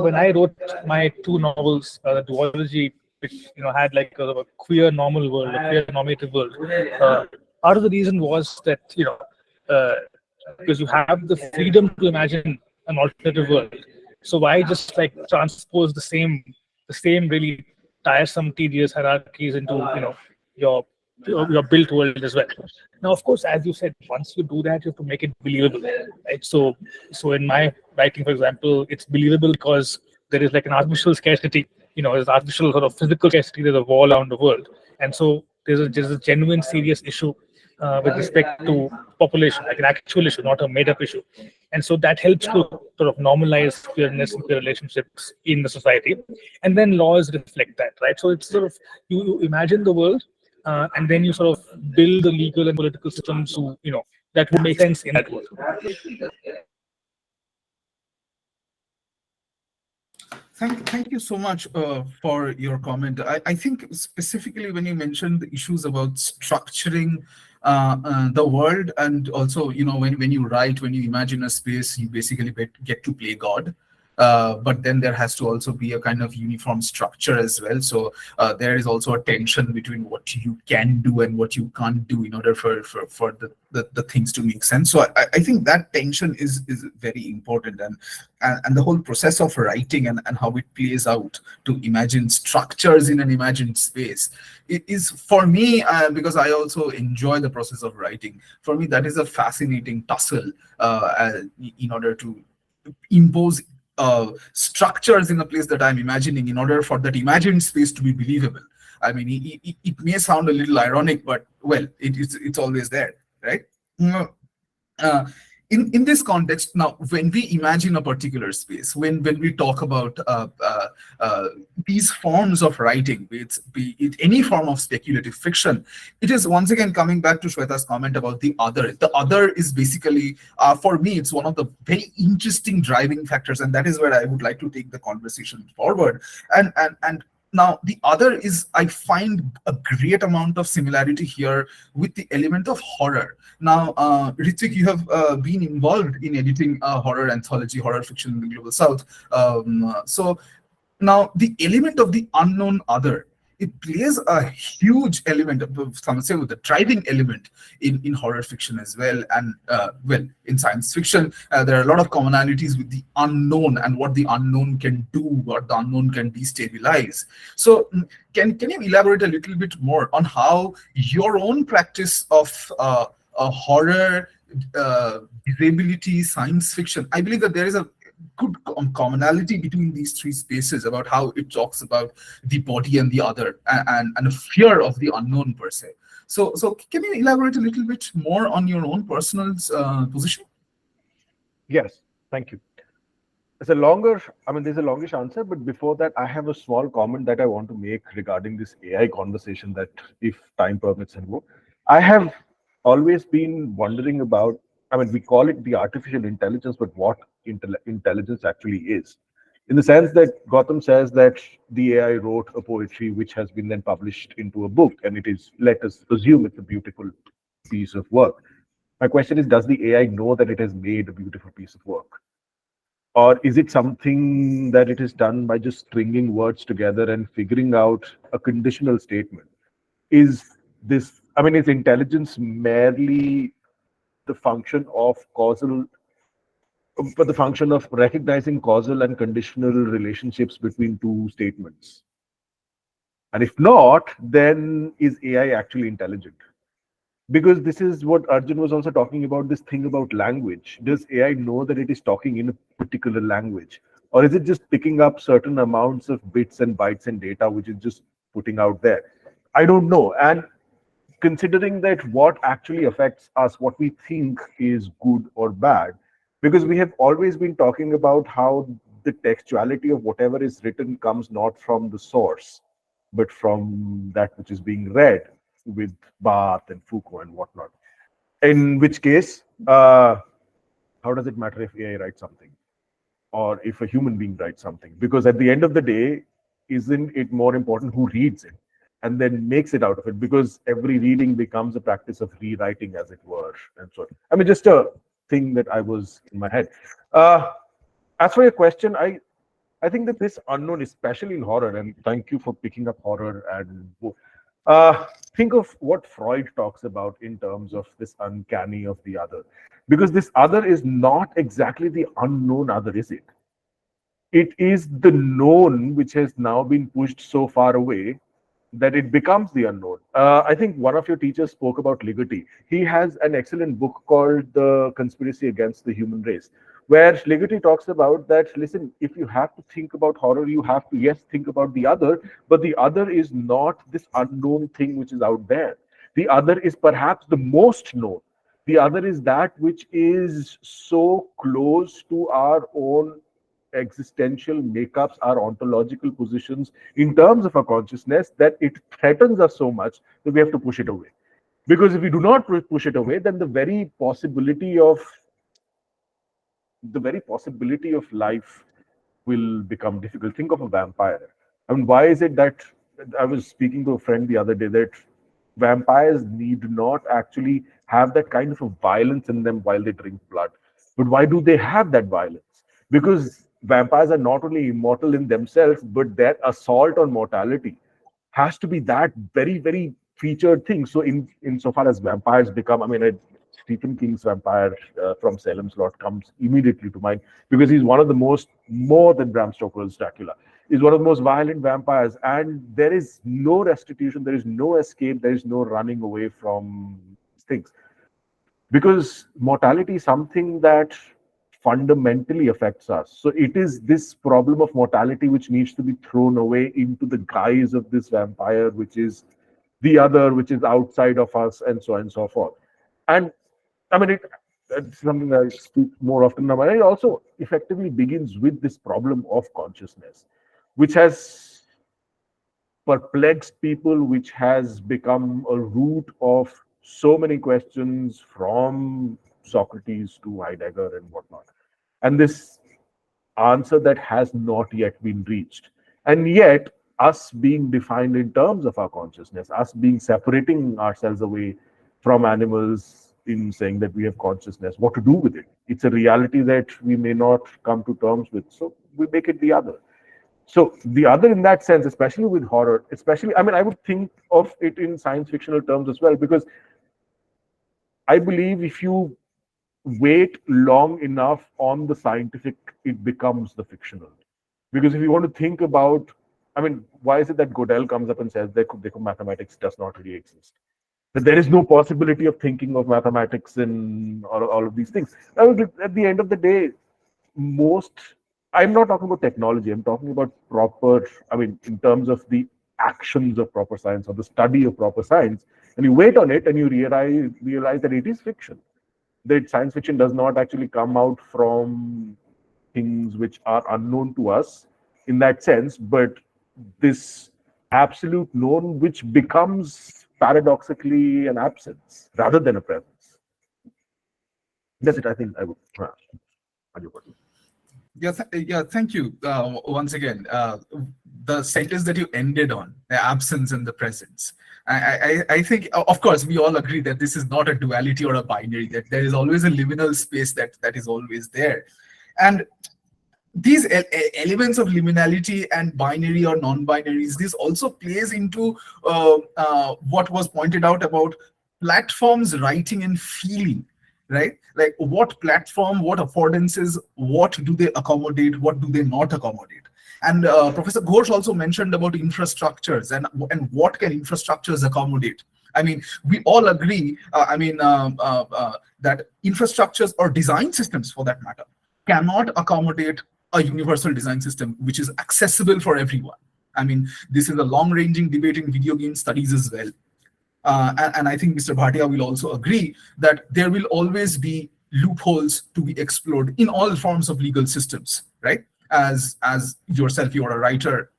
when I wrote my two novels, the duology, which had like a queer normal world, a queer normative world, part of the reason was that because you have the freedom to imagine an alternative world, so why just like transpose the same really tiresome, tedious hierarchies into your built world as well. Now, of course, as you said, once you do that, you have to make it believable, right? So in my writing, for example, it's believable because there is like an artificial scarcity, there's artificial sort of physical scarcity, there's a war around the world. And so there's a genuine, serious issue with respect to population, like an actual issue, not a made-up issue. And so that helps to sort of normalize queerness and queer relationships in the society. And then laws reflect that, right? So it's sort of, you imagine the world, and then you sort of build the legal and political systems to, that would make sense in that world. Thank you so much for your comment. I think specifically when you mentioned the issues about structuring the world, and also when you write, when you imagine a space, you basically get to play God. but then there has to also be a kind of uniform structure as well. So there is also a tension between what you can do and what you can't do in order for the things to make sense. So I think that tension is very important, and the whole process of writing and how it plays out to imagine structures in an imagined space, it is for me, because I also enjoy the process of writing. For me, that is a fascinating tussle in order to impose structures in a place that I'm imagining in order for that imagined space to be believable. I mean, it may sound a little ironic, but well, it's always there, right? Mm, uh, in this context, now, when we imagine a particular space, when we talk about these forms of writing, be it any form of speculative fiction, it is once again coming back to Shweta's comment about the other. The other is basically, for me, it's one of the very interesting driving factors, and that is where I would like to take the conversation forward. And now, the other is, I find a great amount of similarity here with the element of horror. Now, Ritik, you have been involved in editing a horror anthology, horror fiction in the Global South. So now, the element of the unknown other, it plays a huge element of, some say, the driving element in horror fiction as well. And well, in science fiction, there are a lot of commonalities with the unknown and what the unknown can do, what the unknown can destabilize. So can you elaborate a little bit more on how your own practice of a horror, disability, science fiction, I believe that there is a good commonality between these three spaces about how it talks about the body and the other, and a fear of the unknown per se. So can you elaborate a little bit more on your own personal position? Yes, thank you. There's a longish answer, but before that, I have a small comment that I want to make regarding this AI conversation that, if time permits and more, I have always been wondering about, we call it the artificial intelligence, but what intelligence actually is. In the sense that Gautam says that the AI wrote a poetry which has been then published into a book, and it is, let us assume it's a beautiful piece of work. My question is, does the AI know that it has made a beautiful piece of work? Or is it something that it is done by just stringing words together and figuring out a conditional statement? Is intelligence merely the function of the function of recognizing causal and conditional relationships between two statements? And if not, then is AI actually intelligent? Because this is what Arjun was also talking about, this thing about language. Does AI know that it is talking in a particular language? Or is it just picking up certain amounts of bits and bytes and data, which is just putting out there? I don't know. And considering that what actually affects us, what we think is good or bad, because we have always been talking about how the textuality of whatever is written comes not from the source, but from that which is being read, with Barth and Foucault and whatnot. In which case, how does it matter if AI writes something or if a human being writes something? Because at the end of the day, isn't it more important who reads it and then makes it out of it? Because every reading becomes a practice of rewriting, as it were, and so on. Just a thing that I was in my head. As for your question, I think that this unknown, especially in horror, and thank you for picking up horror and think of what Freud talks about in terms of this uncanny of the other. Because this other is not exactly the unknown other, is it? It is the known which has now been pushed so far away that it becomes the unknown. I think one of your teachers spoke about Ligeti. He has an excellent book called The Conspiracy Against the Human Race, where Ligeti talks about that, listen, if you have to think about horror, you have to, yes, think about the other, but the other is not this unknown thing which is out there. The other is perhaps the most known. The other is that which is so close to our own existential makeups, our ontological positions in terms of our consciousness, that it threatens us so much that we have to push it away. Because if we do not push it away, then the very possibility of life will become difficult. Think of a vampire. Why is it that I was speaking to a friend the other day that vampires need not actually have that kind of a violence in them while they drink blood? But why do they have that violence? Because vampires are not only immortal in themselves, but their assault on mortality has to be that very, very featured thing. So insofar as vampires become, I mean, Stephen King's vampire from Salem's Lot comes immediately to mind, because he's one of the most, more than Bram Stoker's Dracula, is one of the most violent vampires, and there is no restitution, there is no escape, there is no running away from things, because mortality is something that fundamentally affects us. So it is this problem of mortality which needs to be thrown away into the guise of this vampire, which is the other, which is outside of us, and so on and so forth. And I mean, it's something that I speak more often now. And it also effectively begins with this problem of consciousness, which has perplexed people, which has become a root of so many questions from Socrates to Heidegger and whatnot. And this answer that has not yet been reached. And yet, us being defined in terms of our consciousness, us being separating ourselves away from animals in saying that we have consciousness, what to do with it? It's a reality that we may not come to terms with. So we make it the other. So the other in that sense, especially with horror, especially, I mean, I would think of it in science fictional terms as well, because I believe if you wait long enough on the scientific, it becomes the fictional. Because if you want to think about, I mean, why is it that Gödel comes up and says that mathematics does not really exist? That there is no possibility of thinking of mathematics in all of these things. At the end of the day, I'm not talking about technology, I'm talking about proper, I mean, in terms of the actions of proper science or the study of proper science, and you wait on it and you realize that it is fiction. That science fiction does not actually come out from things which are unknown to us in that sense, but this absolute known which becomes paradoxically an absence rather than a presence. That's it, I think I would. Yeah, thank you. Once again, the sentence that you ended on, the absence and the presence. I think, of course, we all agree that this is not a duality or a binary, that there is always a liminal space that is always there. And these elements of liminality and binary or non-binaries, this also plays into what was pointed out about platforms writing and feeling, right? Like what platform, what affordances, what do they accommodate, what do they not accommodate? And Professor Ghosh also mentioned about infrastructures and what can infrastructures accommodate. I mean, we all agree, that infrastructures or design systems, for that matter, cannot accommodate a universal design system which is accessible for everyone. I mean, this is a long-ranging debate in video game studies as well. And I think Mr. Bhatia will also agree that there will always be loopholes to be explored in all forms of legal systems, right? As yourself, you are a writer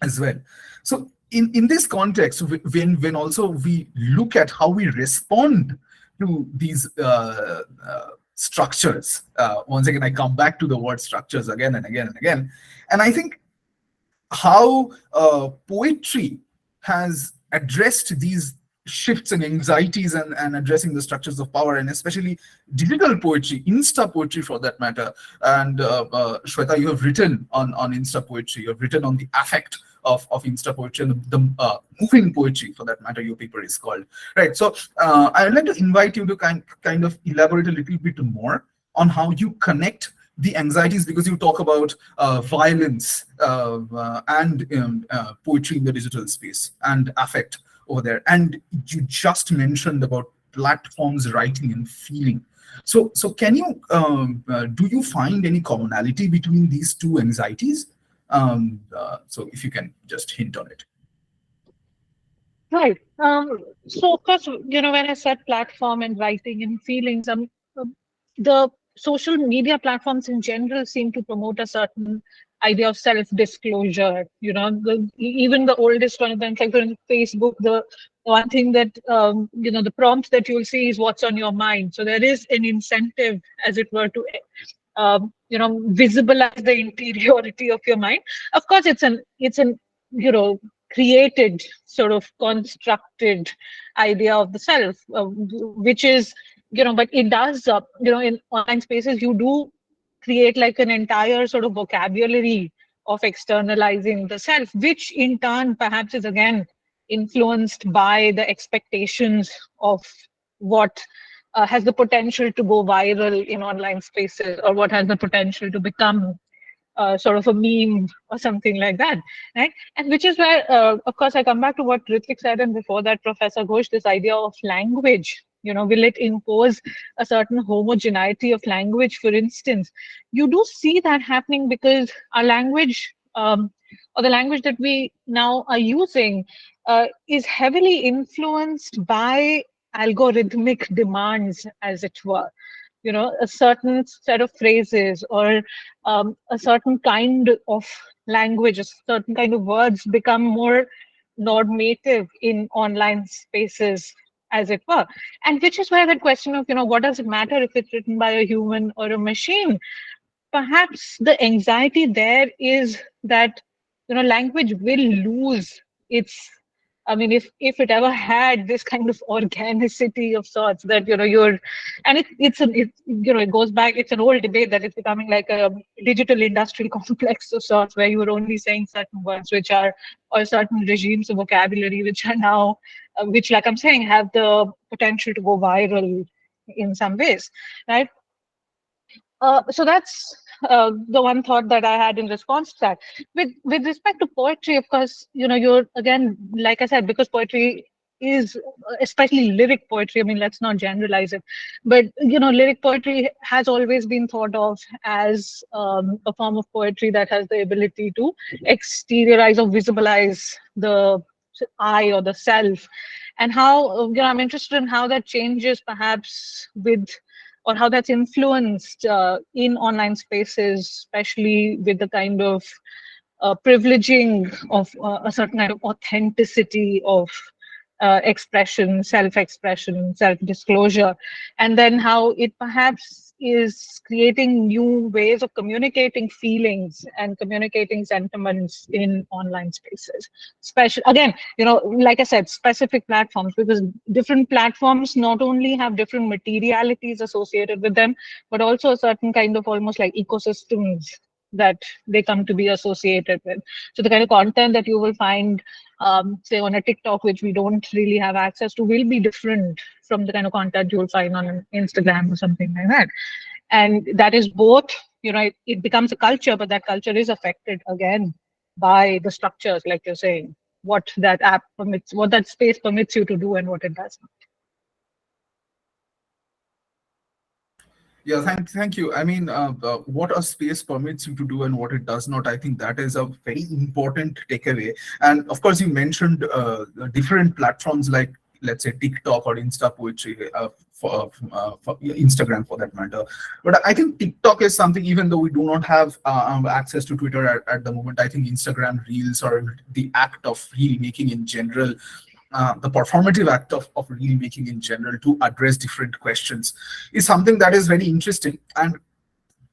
as well. So in this context, when also we look at how we respond to these structures, once again, I come back to the word structures again and again and again. And I think how poetry has addressed these shifts and anxieties and addressing the structures of power, and especially digital poetry, Insta poetry for that matter. And Shweta, you have written on Insta poetry, you have written on the affect of Insta poetry and the moving poetry for that matter, your paper is called, right? So I would like to invite you to kind of elaborate a little bit more on how you connect the anxieties, because you talk about violence and poetry in the digital space and affect over there, and you just mentioned about platforms writing and feeling. So can you do you find any commonality between these two anxieties? So if you can just hint on it. Right. So of course, when I said platform and writing and feelings, the social media platforms in general seem to promote a certain idea of self-disclosure. Even the oldest one of them, like Facebook, the one thing that the prompt that you'll see is what's on your mind. So there is an incentive, as it were, to visualize the interiority of your mind. Of course, it's an created, sort of constructed idea of the self, which is, but it does, in online spaces, you do create like an entire sort of vocabulary of externalizing the self, which in turn perhaps is again influenced by the expectations of what has the potential to go viral in online spaces, or what has the potential to become sort of a meme or something like that, right? And which is where, of course, I come back to what Ritik said, and before that, Professor Ghosh, this idea of language. Will it impose a certain homogeneity of language? For instance, you do see that happening because our language, or the language that we now are using, is heavily influenced by algorithmic demands, as it were. A certain set of phrases, or a certain kind of language, a certain kind of words become more normative in online spaces, as it were. And which is where that question of, what does it matter if it's written by a human or a machine? Perhaps the anxiety there is that, language will lose its, I mean, if it ever had this kind of organicity of sorts, that and it goes back. It's an old debate that it's becoming like a digital industrial complex of sorts, where you are only saying certain words, which are, or certain regimes of vocabulary, which are now, which, like I'm saying, have the potential to go viral in some ways, right? So that's the one thought that I had in response to that. With respect to poetry, of course, you're, again, like I said, because poetry is, especially lyric poetry, I mean, let's not generalize it, but lyric poetry has always been thought of as a form of poetry that has the ability to exteriorize or visualize the I or the self, and how, I'm interested in how that changes perhaps with, or how that's influenced in online spaces, especially with the kind of privileging of a certain kind of authenticity of expression, self-expression, self-disclosure, and then how it perhaps is creating new ways of communicating feelings and communicating sentiments in online spaces. Special, again, like I said, specific platforms, because different platforms not only have different materialities associated with them, but also a certain kind of almost like ecosystems that they come to be associated with. So the kind of content that you will find, say, on a TikTok, which we don't really have access to, will be different from the kind of content you will find on Instagram or something like that. And that is both, it becomes a culture, but that culture is affected again by the structures, like you're saying, what that app permits, what that space permits you to do, and what it does not. Yeah, thank you. I mean, what a space permits you to do and what it does not, I think that is a very important takeaway. And of course, you mentioned different platforms like, let's say, TikTok or Insta Poetry, for Instagram for that matter. But I think TikTok is something, even though we do not have access to Twitter at the moment, I think Instagram Reels, or the act of reel making in general, the performative act of reel making in general to address different questions, is something that is very interesting. And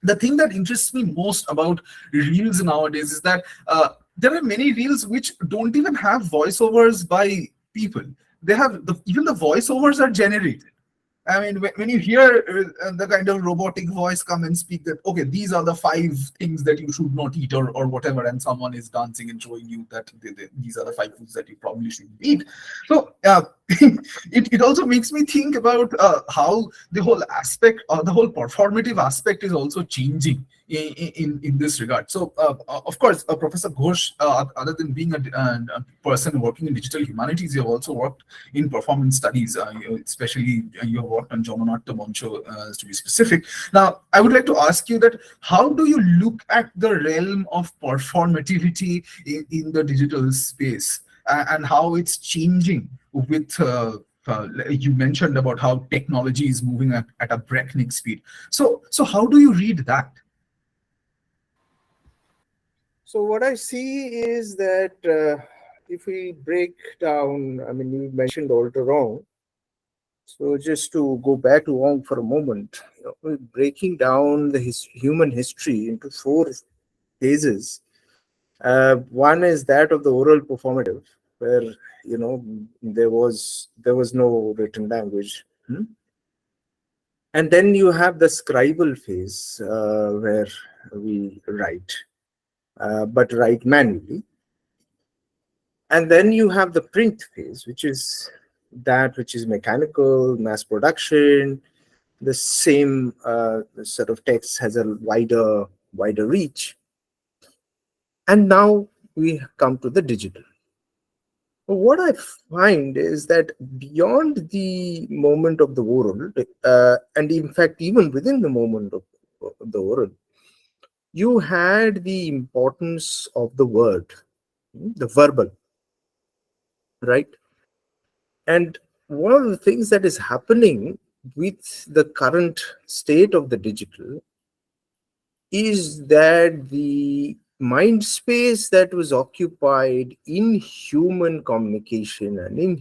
the thing that interests me most about reels nowadays is that there are many reels which don't even have voiceovers by people. They have even the voiceovers are generated. I mean, when you hear the kind of robotic voice come and speak that, okay, these are the 5 things that you should not eat, or whatever, and someone is dancing and showing you that these are the 5 foods that you probably shouldn't eat. So it also makes me think about how the whole aspect, or the whole performative aspect, is also changing in this regard. So of course, Professor Ghosh, other than being a person working in digital humanities, you have also worked in performance studies, especially you have worked on Jomanatha Moncho, to be specific. Now, I would like to ask you that, how do you look at the realm of performativity in the digital space, and how it's changing with you mentioned about how technology is moving at a breakneck speed. So how do you read that? So what I see is that if we break down, I mean, you mentioned all wrong. So just to go back to Wong for a moment, breaking down the human history into 4 phases. One is that of the oral performative, where there was no written language, And then you have the scribal phase where we write, but write manually. And then you have the print phase, which is mechanical, mass production. The same sort of text has a wider reach. And now we come to the digital. What I find is that beyond the moment of the oral, and in fact, even within the moment of the oral, you had the importance of the word, the verbal, right? And one of the things that is happening with the current state of the digital is that the mind space that was occupied in human communication and in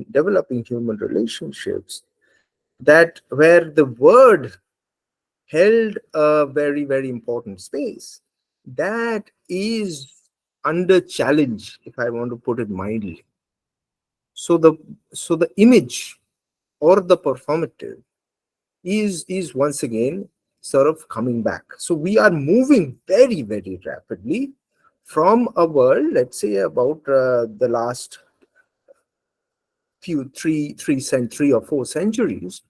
developing human relationships, that where the word held a very, very important space, that is under challenge, if I want to put it mildly. So the image or the performative is once again sort of coming back. So we are moving very, very rapidly from a world, let's say about the last three or four centuries,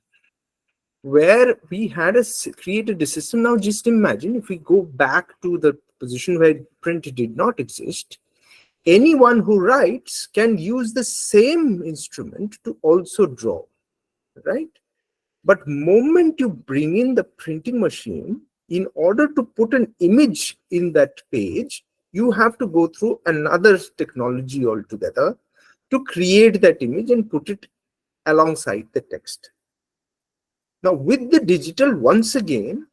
where we had created a system. Now just imagine if we go back to the position where print did not exist, anyone who writes can use the same instrument to also draw, right? But moment you bring in the printing machine, in order to put an image in that page, you have to go through another technology altogether to create that image and put it alongside the text. Now with the digital, once again,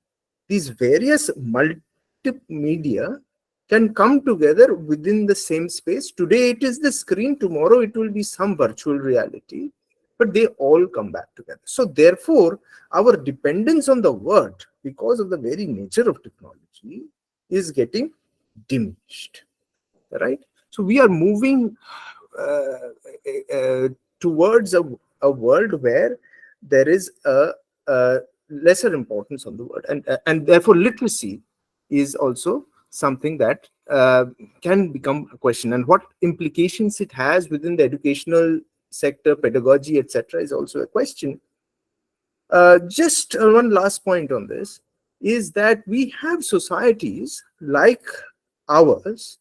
these various multimedia can come together within the same space. Today it is the screen, tomorrow it will be some virtual reality, but they all come back together. So therefore, our dependence on the word, because of the very nature of technology, is getting diminished, right? So we are moving towards a world where there is a lesser importance on the word, and therefore literacy is also something that can become a question, and what implications it has within the educational sector, pedagogy, etc., is also a question. Just one last point on this is that we have societies like ours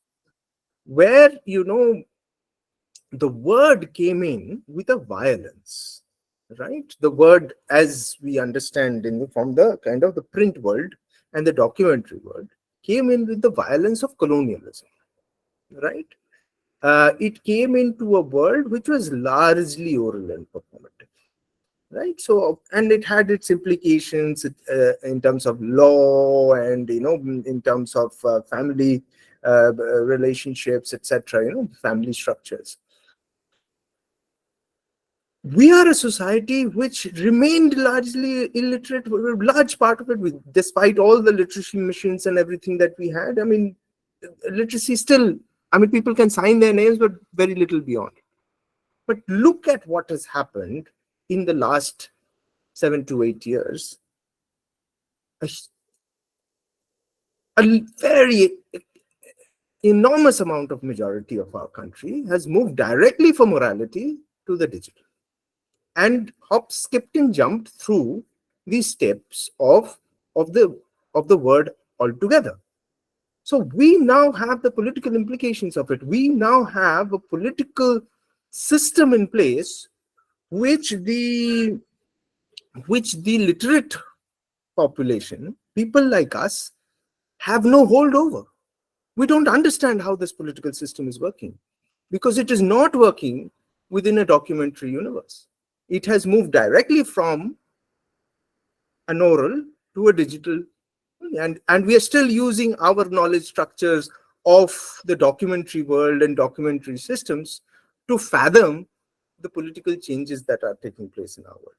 where, the word came in with a violence, right? The word, as we understand from the kind of the print world and the documentary world, came in with the violence of colonialism, right? It came into a world which was largely oral and performative, right? So, and it had its implications in terms of law and, in terms of family relationships, etc., family structures. We are a society which remained largely illiterate, a large part of it, despite all the literacy missions and everything that we had. I mean, literacy still, people can sign their names, but very little beyond. But look at what has happened in the last 7 to 8 years. A very enormous amount of majority of our country has moved directly from morality to the digital, and hop, skipped, and jumped through the steps of the word altogether. So we now have the political implications of it. We now have a political system in place which the literate population, people like us, have no hold over. We don't understand how this political system is working, because it is not working within a documentary universe. It has moved directly from an oral to a digital, and we are still using our knowledge structures of the documentary world and documentary systems to fathom the political changes that are taking place in our world.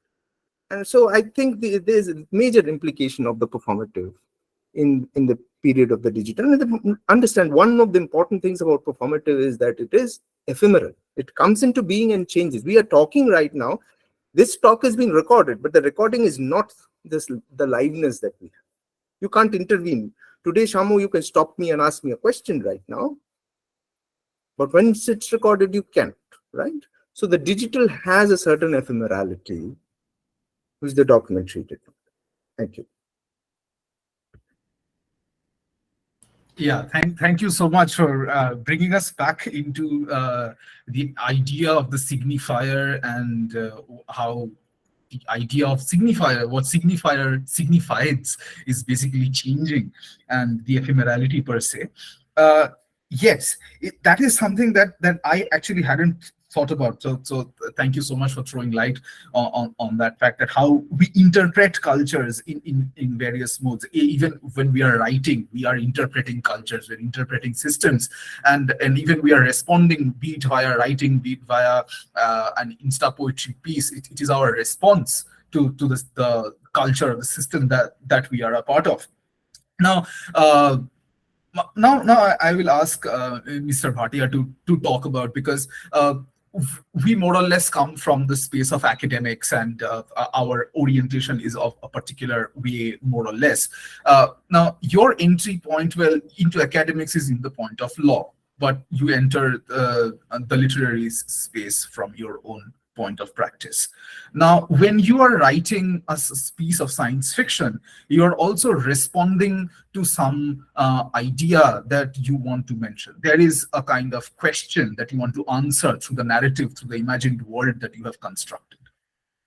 And so I think there's a major implication of the performative in the period of the digital. And understand, one of the important things about performative is that it is ephemeral. It comes into being and changes. We are talking right now, This talk is being recorded, but the recording is not the liveness that we have. You can't intervene. Today, Shamu, you can stop me and ask me a question right now. But when it's recorded, you can't, right? So the digital has a certain ephemerality, which the documentary did not. Thank you. Yeah, thank you so much for bringing us back into the idea of the signifier and how the idea of signifier, what signifier signifies, is basically changing, and the ephemerality per se. Yes, that is something that I actually hadn't thought about. So thank you so much for throwing light on that fact, that how we interpret cultures in various modes. Even when we are writing, we are interpreting cultures, we're interpreting systems, and even we are responding, be it via writing, be it via an Insta poetry piece. It is our response to the culture, the system that we are a part of. Now, I will ask Mr. Bhatia to talk about, because we more or less come from the space of academics, and our orientation is of a particular way, more or less. Now, your entry point, well, into academics is in the point of law, but you enter the literary space from your own point of practice. Now, when you are writing a piece of science fiction, you are also responding to some idea that you want to mention. There is a kind of question that you want to answer through the narrative, through the imagined world that you have constructed.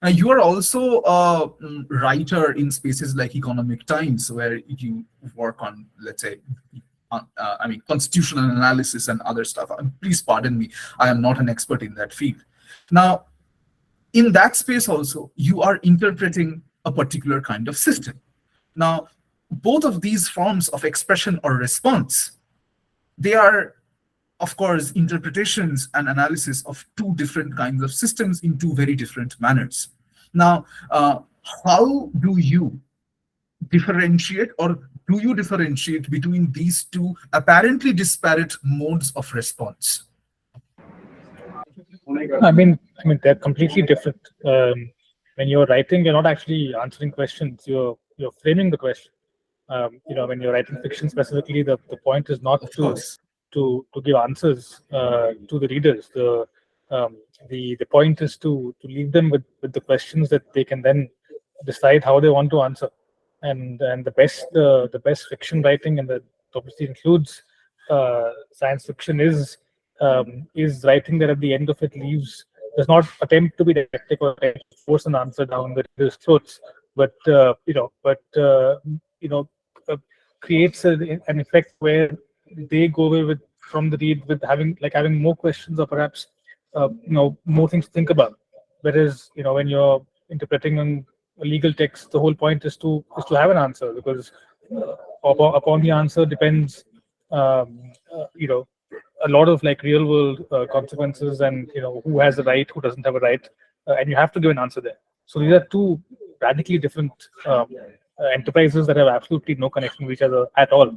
Now, you are also a writer in spaces like Economic Times, where you work on, let's say, constitutional analysis and other stuff. Please pardon me, I am not an expert in that field. Now, in that space also, you are interpreting a particular kind of system. Now, both of these forms of expression or response, they are, of course, interpretations and analysis of two different kinds of systems in two very different manners. Now, how do you differentiate, or do you differentiate between these two apparently disparate modes of response? I mean, they're completely different. When you're writing, you're not actually answering questions. You're framing the question. When you're writing fiction specifically, the point is not to give answers to the readers. The point is to leave them with the questions that they can then decide how they want to answer. And the best fiction writing, and that obviously includes science fiction, is writing that at the end of it does not attempt to be didactic or attempt to force an answer down the reader's throats, but creates an effect where they go away from the read with having more questions, or perhaps more things to think about. Whereas when you're interpreting a legal text, the whole point is to have an answer, because upon the answer depends a lot of real world consequences, and who has a right, who doesn't have a right, and you have to give an answer there. So these are two radically different enterprises that have absolutely no connection with each other at all.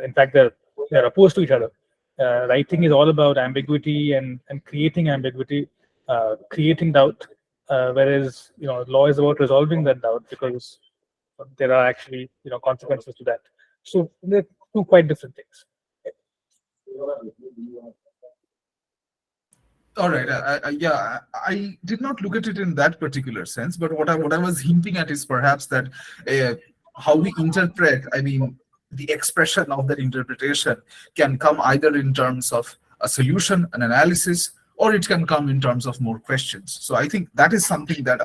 In fact, they're opposed to each other. Writing is all about ambiguity and creating ambiguity, creating doubt, whereas law is about resolving that doubt, because there are actually consequences to that. So they're two quite different things. All right. I did not look at it in that particular sense, but what I was hinting at is perhaps that how we interpret, the expression of that interpretation can come either in terms of a solution, an analysis, or it can come in terms of more questions. So I think that is something that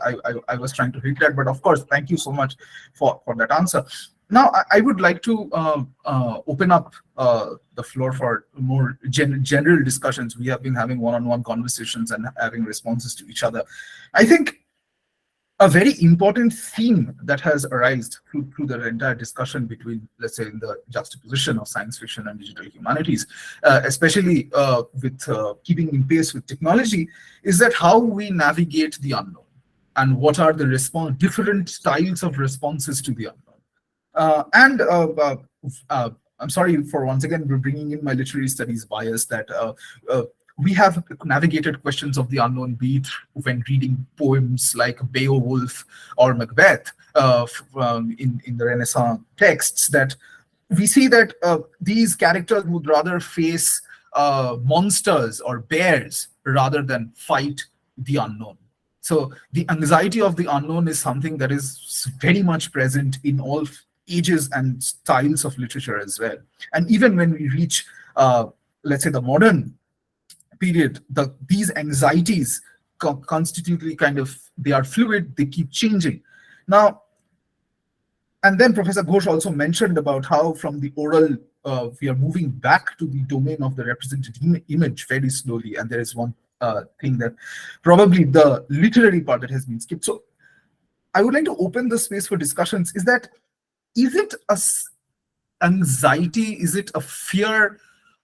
I was trying to hint at. But of course, thank you so much for that answer. Now, I would like to open up the floor for more general discussions. We have been having one-on-one conversations and having responses to each other. I think a very important theme that has arisen through the entire discussion between, let's say, the juxtaposition of science fiction and digital humanities, especially with keeping in pace with technology, is that how we navigate the unknown, and what are the different styles of responses to the unknown. I'm sorry for once again bringing in my literary studies bias, that we have navigated questions of the unknown, be it when reading poems like Beowulf or Macbeth in the Renaissance texts, that we see that these characters would rather face monsters or bears rather than fight the unknown. So the anxiety of the unknown is something that is very much present in all ages and styles of literature as well. And even when we reach, let's say, the modern period, these anxieties constitutively they are fluid, they keep changing. Now, and then Professor Ghosh also mentioned about how from the oral, we are moving back to the domain of the represented image very slowly. And there is one thing that probably the literary part that has been skipped. So I would like to open the space for discussions. Is it anxiety? Is it a fear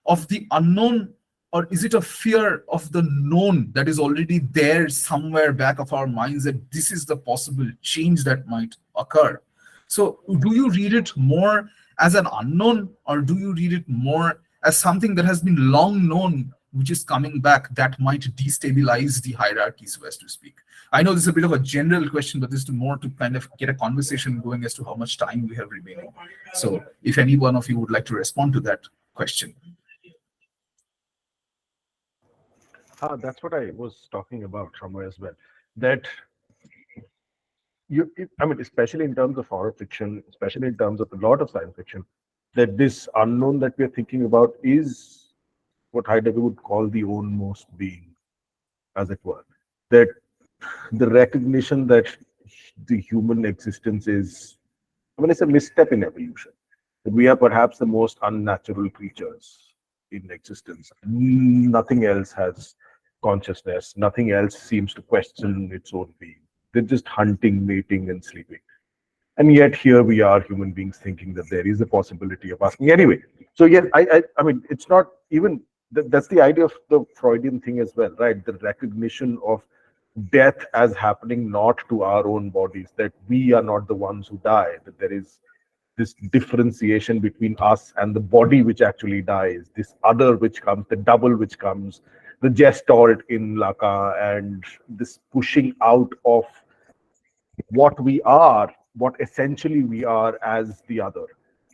of the unknown? Or is it a fear of the known that is already there somewhere back of our minds, that this is the possible change that might occur? So do you read it more as an unknown, or do you read it more as something that has been long known, which is coming back, that might destabilize the hierarchy, so as to speak? I know this is a bit of a general question, but this is more to kind of get a conversation going as to how much time we have remaining. So if any one of you would like to respond to that question. That's what I was talking about somewhere as well. That especially in terms of horror fiction, especially in terms of a lot of science fiction, that this unknown that we're thinking about is what Heidegger would call the ownmost being, as it were. That the recognition that the human existence is, it's a misstep in evolution. That we are perhaps the most unnatural creatures in existence. Nothing else has consciousness. Nothing else seems to question its own being. They're just hunting, mating, and sleeping. And yet here we are, human beings, thinking that there is a possibility of asking. Anyway, so yes, I mean, it's not even, that's the idea of the Freudian thing as well, right? The recognition of death as happening not to our own bodies, that we are not the ones who die, that there is this differentiation between us and the body which actually dies, this other which comes, the double which comes, the gestalt in Lacan, and this pushing out of what we are, what essentially we are as the other.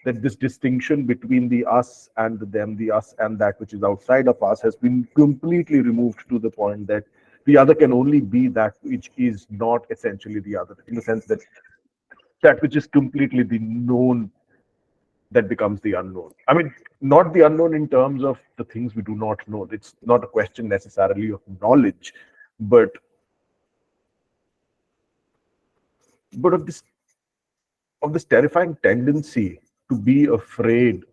That this distinction between the us and the them, the us and that which is outside of us, has been completely removed to the point that the other can only be that which is not essentially the other, in the sense that that which is completely the known that becomes the unknown. I mean, not the unknown in terms of the things we do not know. It's not a question necessarily of knowledge, but of this terrifying tendency to be afraid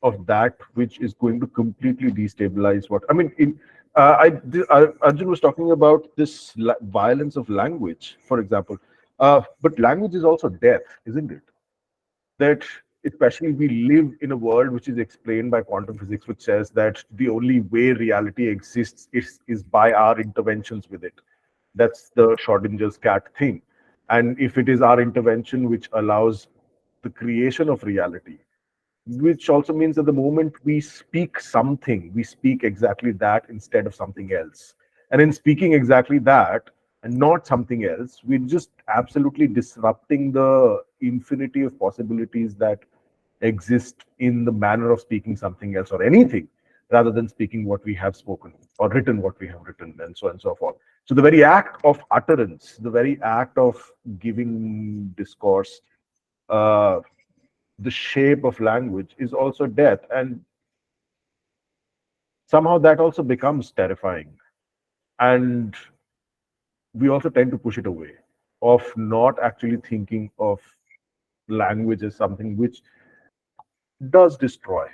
of that which is going to completely destabilize what I mean. Arjun was talking about this violence of language, for example, but language is also death, isn't it? That especially we live in a world which is explained by quantum physics, which says that the only way reality exists is by our interventions with it. That's the Schrodinger's cat thing. And if it is our intervention which allows the creation of reality, which also means that the moment we speak something, we speak exactly that instead of something else. And in speaking exactly that and not something else, we're just absolutely disrupting the infinity of possibilities that exist in the manner of speaking something else or anything, rather than speaking what we have spoken or written what we have written, and so on and so forth. So the very act of utterance, the very act of giving discourse, the shape of language, is also death. And somehow that also becomes terrifying. And we also tend to push it away, of not actually thinking of language as something which does destroy.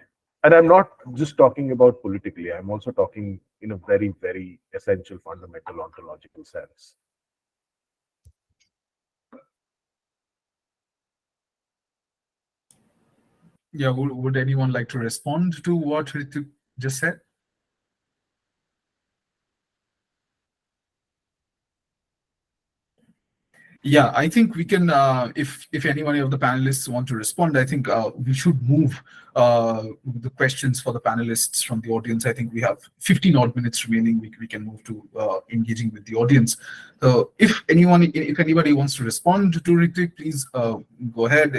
And I'm not just talking about politically, I'm also talking in a very, very essential, fundamental, ontological sense. Yeah, would anyone like to respond to what Ritu just said? Yeah, I think we can, if anyone of the panelists want to respond, I think we should move the questions for the panelists from the audience. I think we have 15 odd minutes remaining. We can move to engaging with the audience. So if anybody wants to respond to Ritik, please go ahead.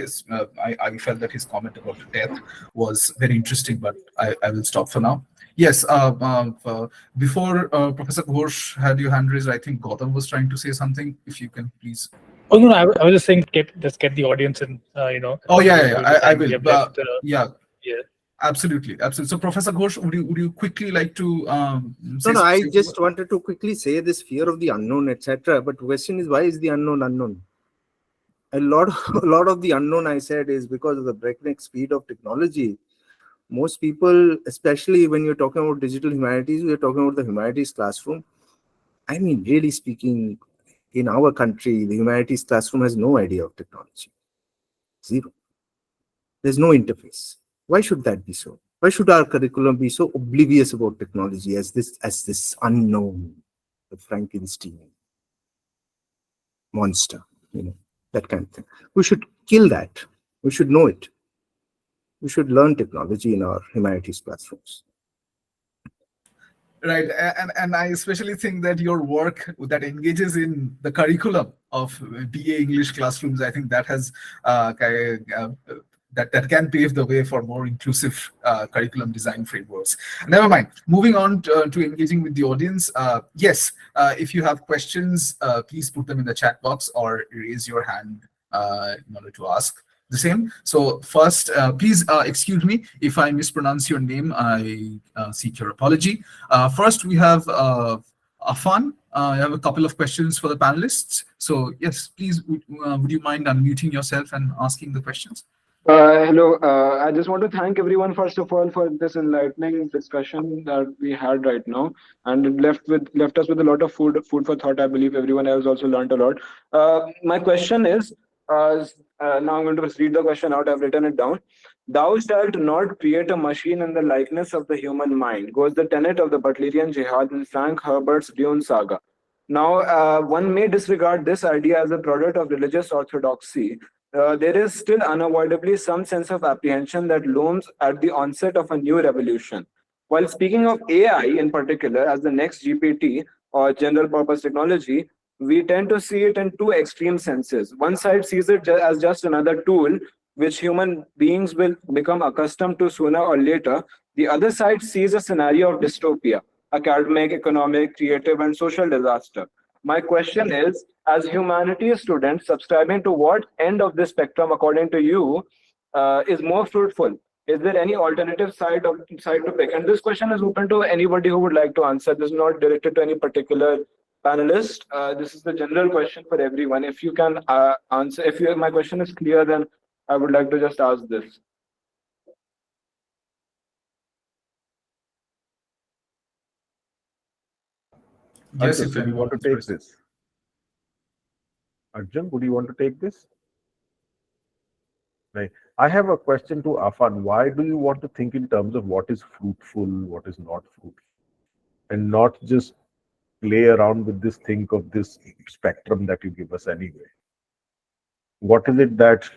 I felt that his comment about death was very interesting, but I will stop for now. Yes, before Professor Ghosh had your hand raised, I think Gautam was trying to say something. If you can please. Oh no, I was just saying, just get the audience in. Oh yeah. I will. Yeah. Absolutely. So, Professor Ghosh, would you quickly like to say No, I something? just wanted to quickly say this fear of the unknown, etc. But the question is, why is the unknown? A lot of the unknown, I said, is because of the breakneck speed of technology. Most people, especially when you're talking about digital humanities, we're talking about the humanities classroom. I mean, really speaking, in our country, the humanities classroom has no idea of technology. Zero. There's no interface. Why should that be so? Why should our curriculum be so oblivious about technology as this unknown, the Frankenstein monster, that kind of thing? We should kill that. We should know it. We should learn technology in our humanities classrooms. Right, and I especially think that your work that engages in the curriculum of BA English classrooms, I think that has that can pave the way for more inclusive curriculum design frameworks. Never mind. Moving on to engaging with the audience. Yes, if you have questions, please put them in the chat box or raise your hand in order to ask the same. So first, please excuse me if I mispronounce your name. I seek your apology. First, we have Afan. I have a couple of questions for the panelists. So yes, please, would you mind unmuting yourself and asking the questions? Hello. I just want to thank everyone, first of all, for this enlightening discussion that we had right now, and it left us with a lot of food for thought. I believe everyone has also learned a lot. My question is, now I'm going to read the question out. I've written it down. Thou shalt not create a machine in the likeness of the human mind, goes the tenet of the Butlerian Jihad in Frank Herbert's Dune saga. Now, one may disregard this idea as a product of religious orthodoxy. There is still unavoidably some sense of apprehension that looms at the onset of a new revolution. While speaking of AI in particular as the next GPT or general purpose technology, we tend to see it in two extreme senses. One side sees it as just another tool which human beings will become accustomed to sooner or later. The other side sees a scenario of dystopia, academic, economic, creative, and social disaster. My question is, as humanities students, subscribing to what end of this spectrum, according to you, is more fruitful? Is there any alternative side to pick? And this question is open to anybody who would like to answer. This is not directed to any particular panelist. This is the general question for everyone. If you can answer, my question is clear, then I would like to just ask this. Yes, Arjun, if would you want to take this? Arjun, would you want to take this? Right. I have a question to Afan. Why do you want to think in terms of what is fruitful, what is not fruitful, and not just play around with this think of this spectrum that you give us anyway? What is it that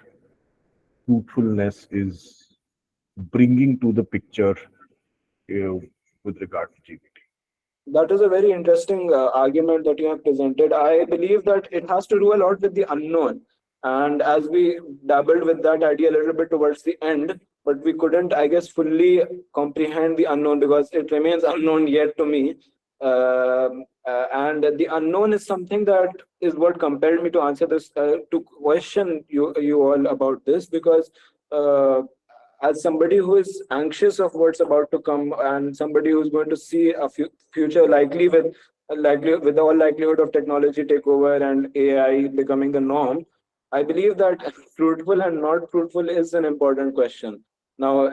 fruitfulness is bringing to the picture with regard to GPT? That is a very interesting argument that you have presented. I believe that it has to do a lot with the unknown. And as we dabbled with that idea a little bit towards the end, but we couldn't, I guess, fully comprehend the unknown because it remains unknown yet to me. And the unknown is something that is what compelled me to answer this, to question you all about this, because as somebody who is anxious of what's about to come and somebody who's going to see a future likely with all likelihood of technology take over and AI becoming the norm, I believe that fruitful and not fruitful is an important question. Now,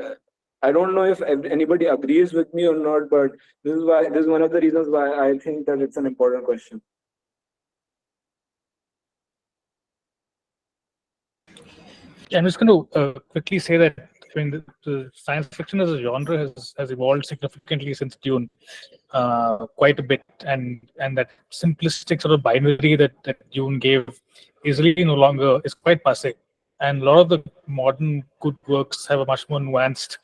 I don't know if anybody agrees with me or not, but this is one of the reasons why I think that it's an important question. I'm just going to quickly say that the science fiction as a genre has evolved significantly since Dune, quite a bit, and that simplistic sort of binary that Dune gave is really no longer, is quite passe. And a lot of the modern good works have a much more nuanced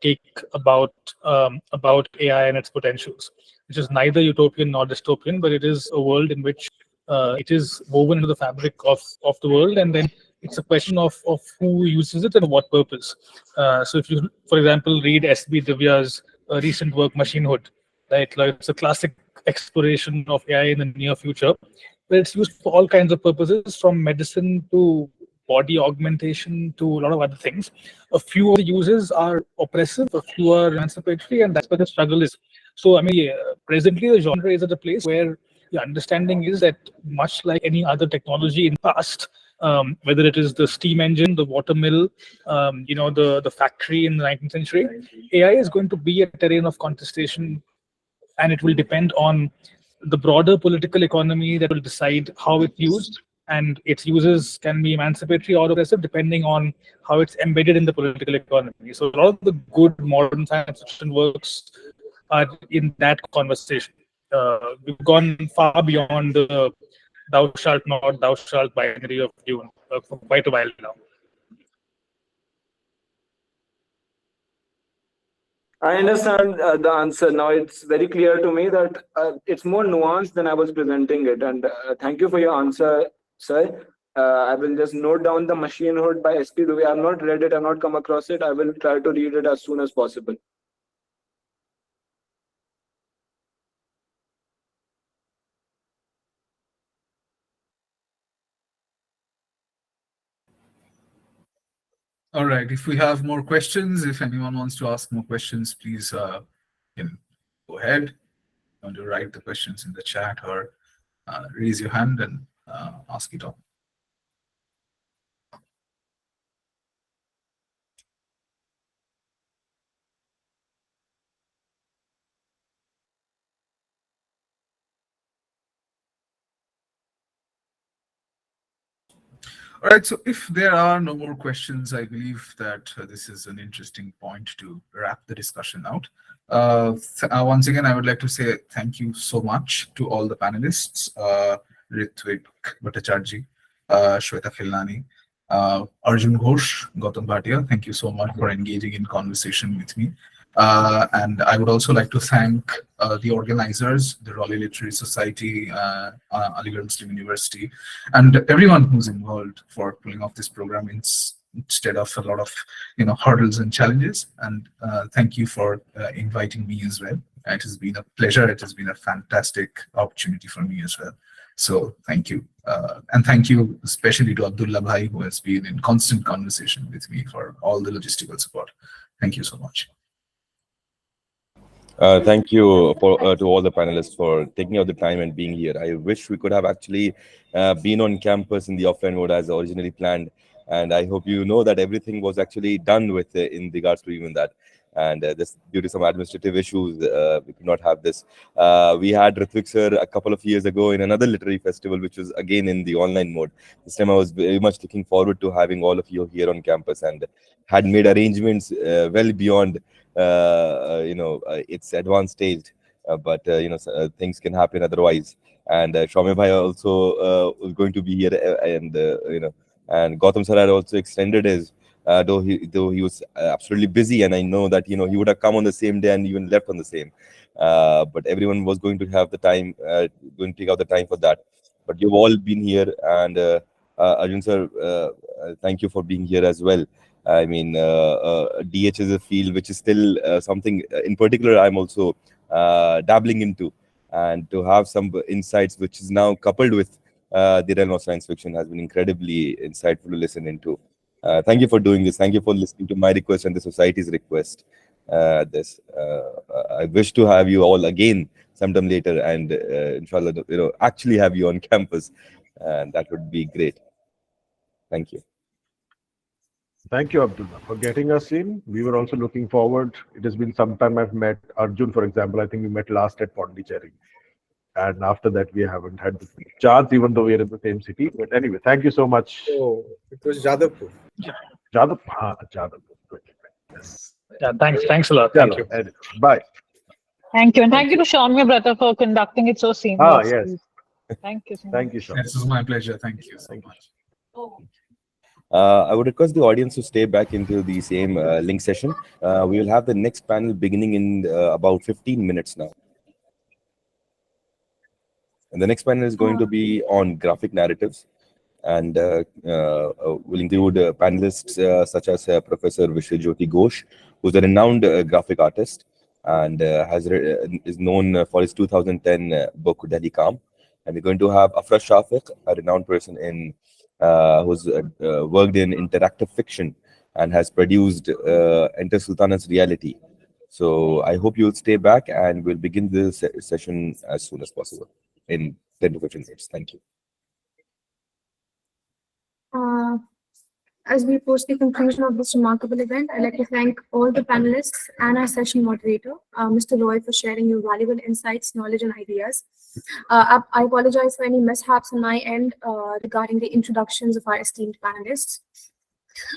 take about AI and its potentials, which is neither utopian nor dystopian, but it is a world in which it is woven into the fabric of the world, and then it's a question of who uses it and what purpose. So if you, for example, read S.B. Divya's recent work, Machinehood, right? Like it's a classic exploration of AI in the near future, where it's used for all kinds of purposes, from medicine to body augmentation to a lot of other things. A few of the uses are oppressive, a few are emancipatory, and that's where the struggle is. So, I mean, presently the genre is at a place where the understanding is that, much like any other technology in the past, whether it is the steam engine, the water mill, the factory in the 19th century, AI is going to be a terrain of contestation, and it will depend on the broader political economy that will decide how it's used, and its uses can be emancipatory or oppressive depending on how it's embedded in the political economy. So a lot of the good modern science fiction works are in that conversation. We've gone far beyond the thou shalt not, thou shalt binary of Dune for quite a while now. I understand the answer now. It's very clear to me that it's more nuanced than I was presenting it. And thank you for your answer, sir. I will just note down the Machinehood by S.P. Dubey. I've not read it, I've not come across it. I will try to read it as soon as possible. All right. If we have more questions, if anyone wants to ask more questions, please can go ahead. You want to write the questions in the chat or raise your hand and ask it all. All right, so if there are no more questions, I believe that this is an interesting point to wrap the discussion out. Once again, I would like to say thank you so much to all the panelists, Ritvik Bhattacharjee, Shweta Khilnani, Arjun Ghosh, Gautam Bhatia. Thank you so much for engaging in conversation with me. And I would also like to thank the organizers, the Raleigh Literary Society, Aligarh Muslim University, and everyone who's involved for pulling off this program instead of a lot of hurdles and challenges. And thank you for inviting me as well. It has been a pleasure. It has been a fantastic opportunity for me as well. So thank you. And thank you especially to Abdullah Bhai, who has been in constant conversation with me for all the logistical support. Thank you so much. Thank you to all the panelists for taking out the time and being here. I wish we could have actually been on campus in the offline mode as originally planned. And I hope you know that everything was actually done with in regards to even that. And just due to some administrative issues, we could not have this. We had Ritvik sir a couple of years ago in another literary festival, which was again in the online mode. This time I was very much looking forward to having all of you here on campus, and had made arrangements well beyond it's advanced stage, but things can happen otherwise. And Shaume Bhai also was going to be here, and and Gautam sir had also extended his, though he was absolutely busy, and I know that he would have come on the same day and even left on the same. But everyone was going to have the time, going to take out the time for that. But you've all been here, and Arjun sir, thank you for being here as well. I mean, DH is a field which is still something in particular I'm also dabbling into, and to have some insights which is now coupled with the realm of science fiction has been incredibly insightful to listen into. Thank you for doing this. Thank you for listening to my request and the society's request. I wish to have you all again sometime later, and inshallah, actually have you on campus, and that would be great. Thank you. Thank you, Abdullah, for getting us in. We were also looking forward. It has been some time I've met Arjun, for example. I think we met last at Pondicherry. And after that, we haven't had the chance, even though we're in the same city. But anyway, thank you so much. Oh, it was Jadavpur. Jadavpur. Yes. Yeah, thanks a lot. Thank you. Bye. Thank you. And thank you to Shaumya Brata for conducting it so seamlessly. Yes. Thank you so much. Thank you, Sean. This is my pleasure. Thank you so much. I would request the audience to stay back into the same link session. We will have the next panel beginning in about 15 minutes now. And the next panel is going to be on graphic narratives, and will include panelists such as Professor Vishwajyoti Ghosh, who's a renowned graphic artist and is known for his 2010 book Delhi Calm. And we're going to have Afra Shafiq, a renowned person in who's worked in interactive fiction and has produced Enter Sultana's Reality. So I hope you'll stay back, and we'll begin this session as soon as possible in 10 to 15 minutes. Thank you. As we approach the conclusion of this remarkable event, I'd like to thank all the panelists and our session moderator, Mr. Roy, for sharing your valuable insights, knowledge, and ideas. I apologize for any mishaps on my end regarding the introductions of our esteemed panelists.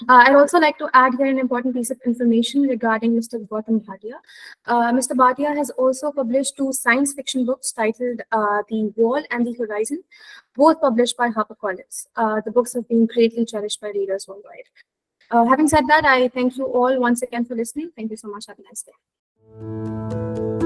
I'd also like to add here an important piece of information regarding Mr. Gautam Bhatia. Mr. Bhatia has also published 2 science fiction books titled The Wall and the Horizon, both published by HarperCollins. The books have been greatly cherished by readers worldwide. Having said that, I thank you all once again for listening. Thank you so much. Have a nice day.